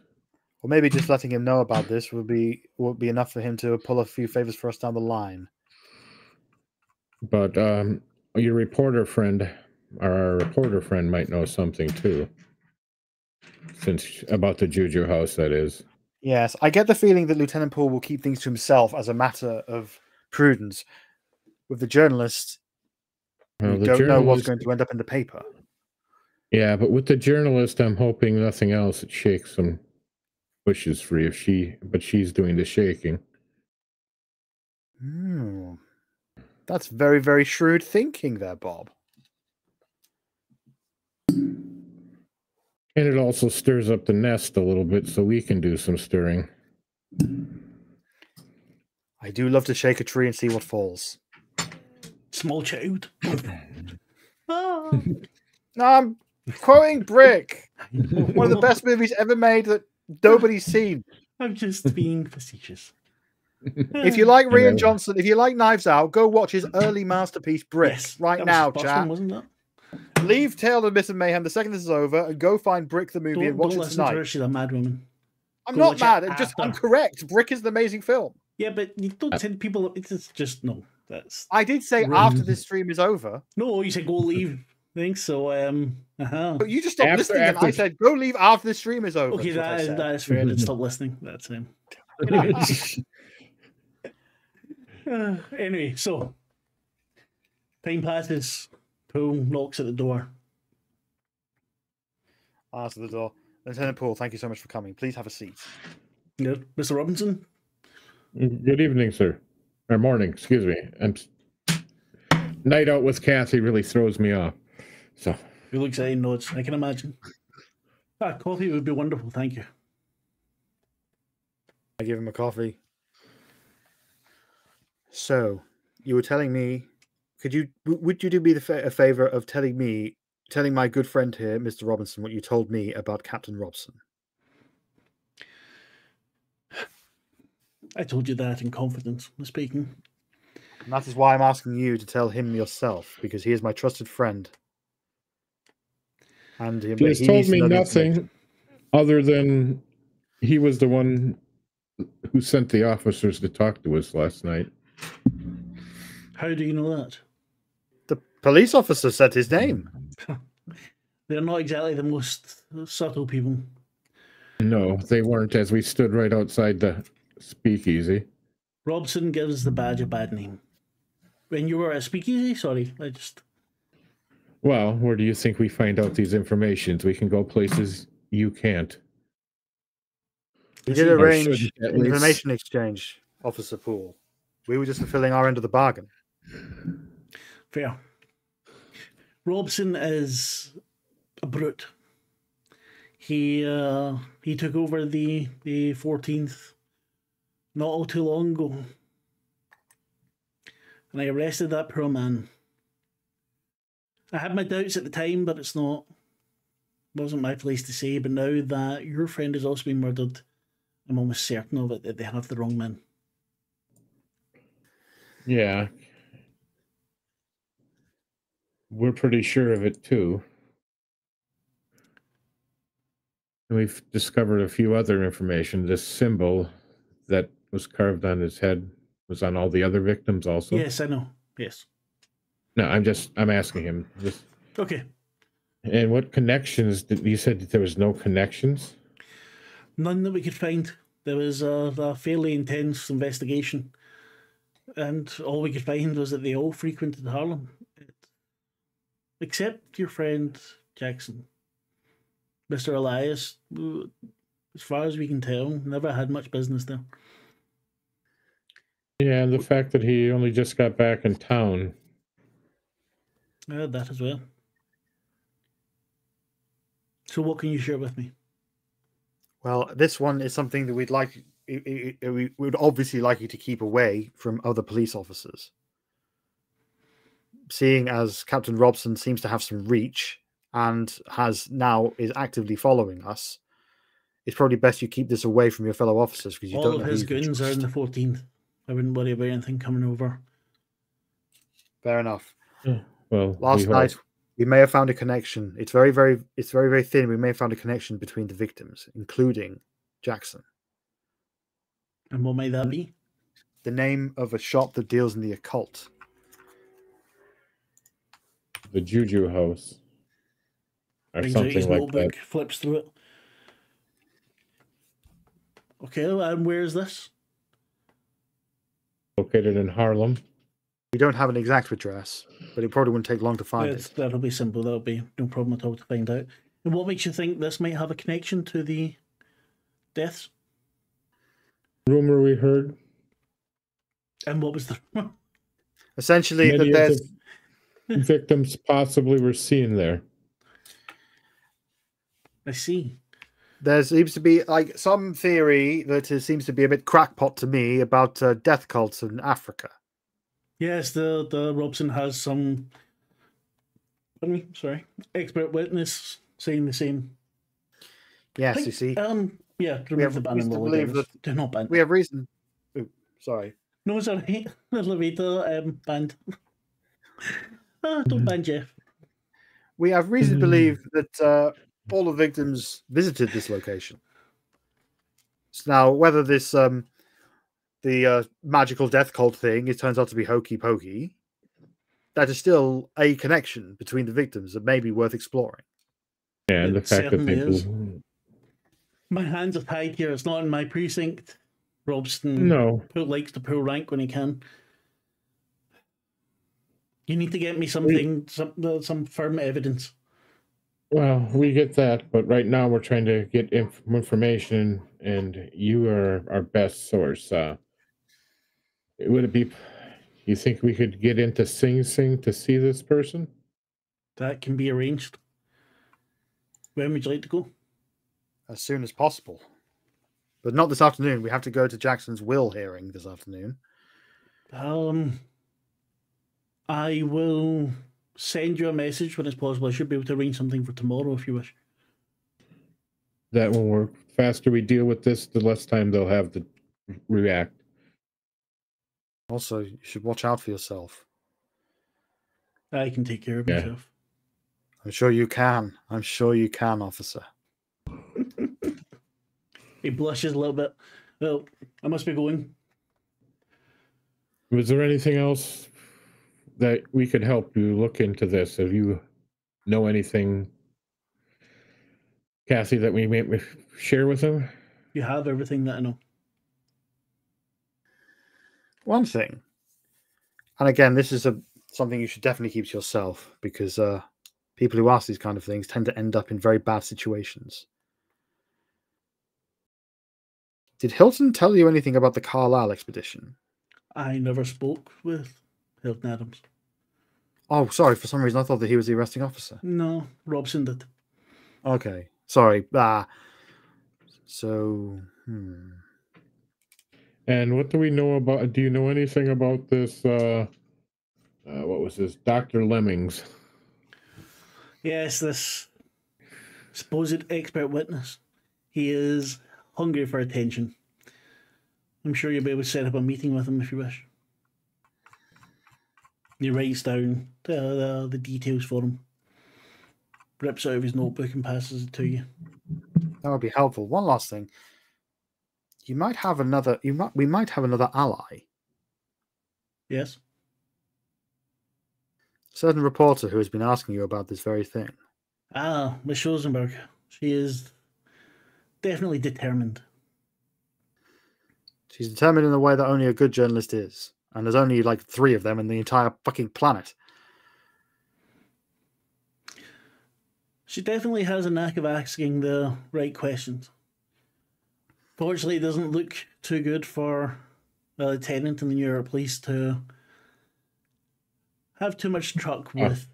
Or maybe just letting him know about this would be enough for him to pull a few favors for us down the line. But your reporter friend, or our reporter friend, might know something too. Since about the Juju house, that is. Yes, I get the feeling that Lieutenant Poole will keep things to himself as a matter of prudence. With the journalist, we don't know what's going to end up in the paper. Yeah, but with the journalist, I'm hoping nothing else. It shakes some bushes free but she's doing the shaking. That's very, very shrewd thinking there, Bob. And it also stirs up the nest a little bit so we can do some stirring. I do love to shake a tree and see what falls. Small child. No, I'm quoting Brick. One of the best movies ever made that nobody's seen. I'm just being facetious. If you like Rian Johnson, if you like Knives Out, go watch his early masterpiece, Brick, right now, chat. Wasn't that? Leave Tale of Myth and Mayhem the second this is over and go find Brick the movie and watch it tonight. To her, she's a mad woman. I'm not mad. I'm correct. Brick is an amazing film. Yeah, but you don't send people. It's just no. I did say after this stream is over. No, you said go leave. Thanks. So But you just stopped listening, and I said go leave after the stream is over. Okay, that is fair. I did stop listening. That's him. Anyway, so time passes. Poole knocks at the door. Answer the door. Lieutenant Poole, thank you so much for coming. Please have a seat. Yeah, Mr. Robinson. Good evening, sir. Or morning, excuse me. Night out with Kathy really throws me off. So he looks at and nods. I can imagine. Coffee would be wonderful, thank you. I give him a coffee. So, you were telling me, would you do me a favor of telling my good friend here, Mr. Robinson, what you told me about Captain Robson? I told you that in confidence, speaking. And that is why I'm asking you to tell him yourself, because he is my trusted friend. And he has told me nothing other than he was the one who sent the officers to talk to us last night. How do you know that? The police officer said his name. They're not exactly the most subtle people. No, they weren't, as we stood right outside the speakeasy. Robson gives the badge a bad name. When you were at a speakeasy? Sorry, Well, where do you think we find out these informations? We can go places you can't. We did arrange an information exchange, Officer Poole. We were just fulfilling our end of the bargain. Fair. Robson is a brute. He took over the 14th not all too long ago. And I arrested that poor man. I had my doubts at the time, but wasn't my place to say. But now that your friend has also been murdered, I'm almost certain of it, that they have the wrong man. Yeah. We're pretty sure of it, too. And we've discovered a few other information. This symbol that was carved on his head was on all the other victims also. Yes, I know. Yes. No, I'm asking him. Okay. And what connections you said that there was no connections? None that we could find. There was a fairly intense investigation. And all we could find was that they all frequented Harlem. Except your friend Jackson. Mr. Elias, as far as we can tell, never had much business there. Yeah, and the fact that he only just got back in town. That as well. So what can you share with me? Well, this one is something that we'd like. We would obviously like you to keep away from other police officers. Seeing as Captain Robson seems to have some reach and is actively following us, it's probably best you keep this away from your fellow officers because you All don't of know who his you can goons are in trust. the 14th. I wouldn't worry about anything coming over. Fair enough. Well, we Last hope. night we may have found a connection. It's very, very thin. We may have found a connection between the victims, including Jackson. And what might that be? The name of a shop that deals in the occult. The Juju House. Or Brings out his something like notebook, that. flips through it. Okay, and where is this? Located in Harlem. We don't have an exact address, but it probably wouldn't take long to find it. That'll be simple. That'll be no problem at all to find out. And what makes you think this might have a connection to the deaths? Rumor we heard. And what was the Essentially, Many that of the victims possibly were seen there. I see. there seems to be like some theory that it seems to be a bit crackpot to me about death cults in Africa. Yes, the Robson has some. Pardon me, sorry, expert witness saying the same. Yes, you see, Yeah, we have remove the ban reason and to roll believe again. that They're not banned. we have reason. Ooh, sorry. No, it's alright. Elevator banned. Don't ban Jeff. We have reason to believe that all the victims visited this location. So now, whether this the magical death cult thing it turns out to be hokey pokey, that is still a connection between the victims that may be worth exploring. Yeah, and the It fact that they certainly is. My hands are tied here. It's not in my precinct. Robson likes to pull rank when he can. You need to get me something, some firm evidence. Well, we get that, but right now we're trying to get information, and you are our best source. Would it be? You think we could get into Sing Sing to see this person? That can be arranged. When would you like to go? As soon as possible. But not this afternoon. We have to go to Jackson's will hearing this afternoon. I will send you a message when it's possible. I should be able to arrange something for tomorrow if you wish. That will work. Faster we deal with this, the less time they'll have to react. Also, you should watch out for yourself. I can take care of myself. I'm sure you can. I'm sure you can, officer. He blushes a little bit. Well, I must be going. Was there anything else that we could help you look into this? If you know anything, Kathy, that we may share with him? You have everything that I know. One thing, and again, this is something you should definitely keep to yourself because people who ask these kind of things tend to end up in very bad situations. Did Hilton tell you anything about the Carlisle expedition? I never spoke with Hilton Adams. Oh, sorry. For some reason, I thought that he was the arresting officer. No, Robson did. Okay. Sorry. And what do we know about? Do you know anything about this? What was this? Dr. Lemmings. Yes, this supposed expert witness. He is hungry for attention. I'm sure you'll be able to set up a meeting with him if you wish. He writes down the details for him. Rips out of his notebook and passes it to you. That would be helpful. One last thing. We might have another ally. Yes. A certain reporter who has been asking you about this very thing. Ah, Miss Schosenberg. She is definitely determined. She's determined in a way that only a good journalist is. And there's only like 3 of them in the entire fucking planet. She definitely has a knack of asking the right questions. Fortunately, it doesn't look too good for a lieutenant in the New York Police to have too much truck with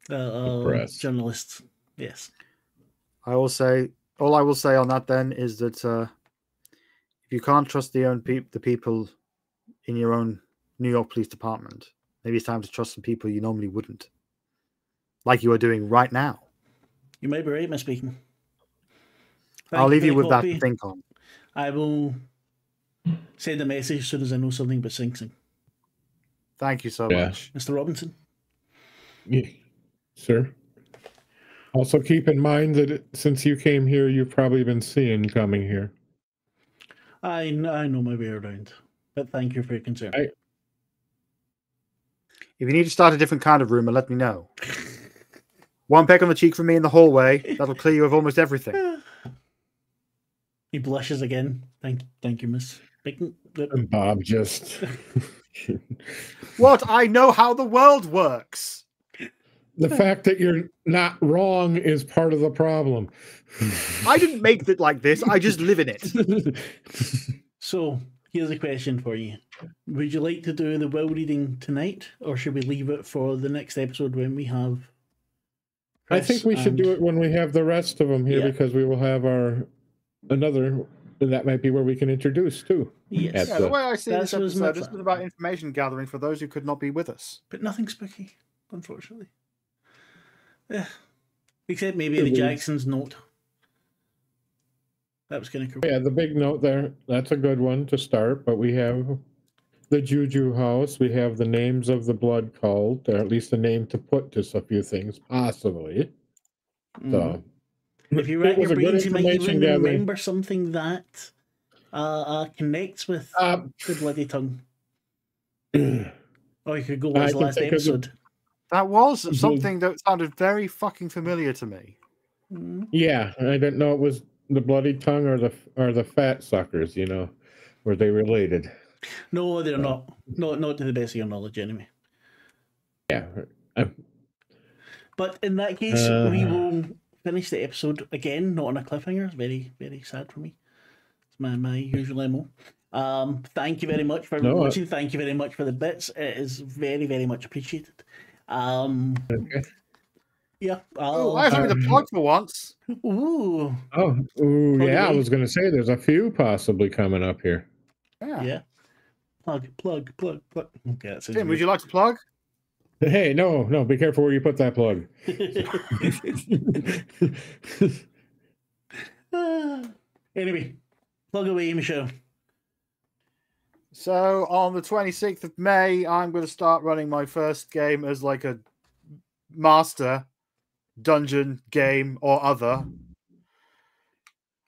journalists. Yes. I will say All I will say on that then is that if you can't trust the people in your own New York Police Department, maybe it's time to trust some people you normally wouldn't, like you are doing right now. You might be right, Miss Bacon. I'll leave you with that copy. to think on. I will send a message as soon as I know something about Sing Sing. Thank you so much. Mr. Robinson? Yeah, sir. Also keep in mind that since you came here, you've probably been seeing coming here. I know my way around, but thank you for your concern. If you need to start a different kind of rumor, let me know. One peck on the cheek from me in the hallway, that'll clear you of almost everything. He blushes again. Thank you, Miss Bacon. And Bob just... What? I know how the world works. The fact that you're not wrong is part of the problem. I didn't make it like this. I just live in it. So, here's a question for you. Would you like to do the will reading tonight, or should we leave it for the next episode when we have I think we should do it when we have the rest of them here, because we will have another, that might be where we can introduce too. Yes. The way I see this was episode, my this is plan. about information gathering for those who could not be with us. But nothing spooky, unfortunately. Yeah. Except maybe the Jackson's note. That was kind of cool. Yeah, the big note there, that's a good one to start, but we have the Juju house, we have the names of the blood cult, or at least a name to put to a few things, possibly. So, if you rack your brains, you might even remember something that connects with the bloody tongue. Or you could go watch the last episode. That was something that sounded very fucking familiar to me. Yeah, I didn't know it was the bloody tongue or the fat suckers, were they related? No, they're not. Not to the best of your knowledge, anyway. Yeah. But in that case, we will finish the episode again, not on a cliffhanger. It's very, very sad for me. It's my usual MO. Thank you very much for watching. Thank you very much for the bits. It is very, very much appreciated. Okay. Yeah. I have something to plug for once. Ooh. Yeah. I was going to say there's a few possibly coming up here. Yeah. Plug. Okay, that's Tim, would you like to plug? Hey, no, be careful where you put that plug. Anyway, plug away, Michelle. So on the 26th of May, I'm going to start running my first game as like a master dungeon game or other.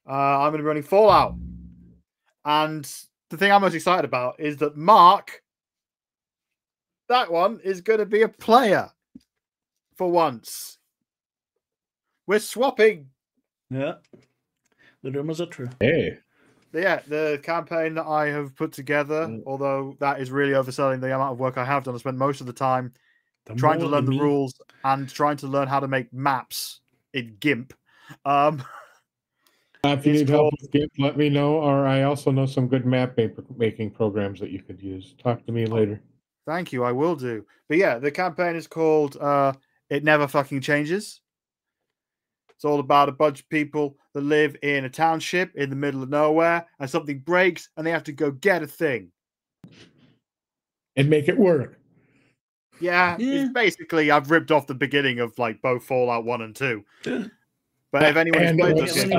I'm going to be running Fallout. And the thing I'm most excited about is that Marc, that one, is going to be a player for once. We're swapping. Yeah. The rumors are true. Hey. Yeah, the campaign that I have put together, although that is really overselling the amount of work I have done, I spent most of the time trying to learn the rules and trying to learn how to make maps in GIMP. If you need help with GIMP, let me know, or I also know some good map making programs that you could use. Talk to me later. Thank you, I will do. But yeah, the campaign is called It Never Fucking Changes. It's all about a bunch of people that live in a township in the middle of nowhere, and something breaks, and they have to go get a thing. And make it work. Yeah. It's basically, I've ripped off the beginning of like both Fallout 1 and 2. But if anyone's played those games,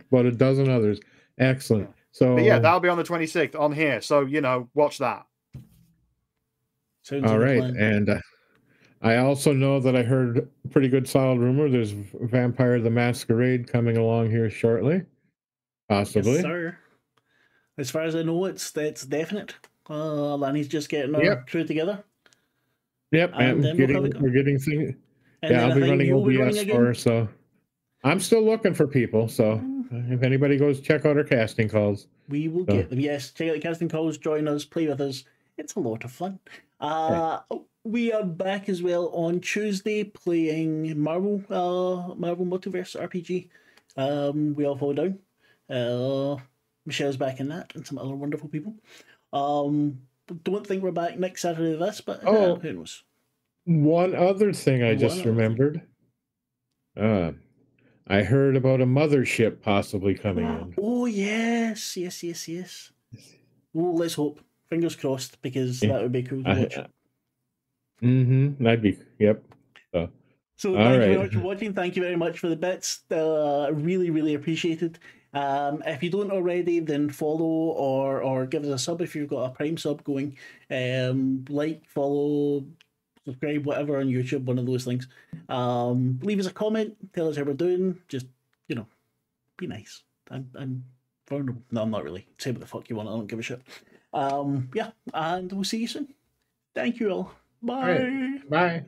about a dozen others. Excellent. So, but yeah, that'll be on the 26th on here. So, watch that. All right. And I also know that I heard a pretty good solid rumor. There's Vampire the Masquerade coming along here shortly. Possibly. Yes, sir. As far as I know, it's definite. Lanny's just getting our crew together. Yep, and we're getting things. Yeah, I'll be running OBS for her, so I'm still looking for people. So if anybody goes, check out our casting calls. We will get them. Yes, check out the casting calls, join us, play with us. It's a lot of fun. We are back as well on Tuesday playing Marvel Multiverse RPG. We all fall down. Michelle's back in that, and some other wonderful people. Don't think we're back next Saturday this, but who knows? One other thing I just remembered. I heard about a mothership possibly coming in. Oh yes. Oh, let's hope. Fingers crossed, because that would be cool to watch. That'd be, yep. So all thank you right. very much for watching. Thank you very much for the bits. Really appreciated. If you don't already, then follow or give us a sub if you've got a Prime sub going. Like, follow, subscribe, whatever on YouTube, one of those things. Leave us a comment, tell us how we're doing. Just, be nice. I'm vulnerable. No, I'm not really. Say what the fuck you want. I don't give a shit. Yeah, and we'll see you soon. Thank you all. Bye. All right. Bye.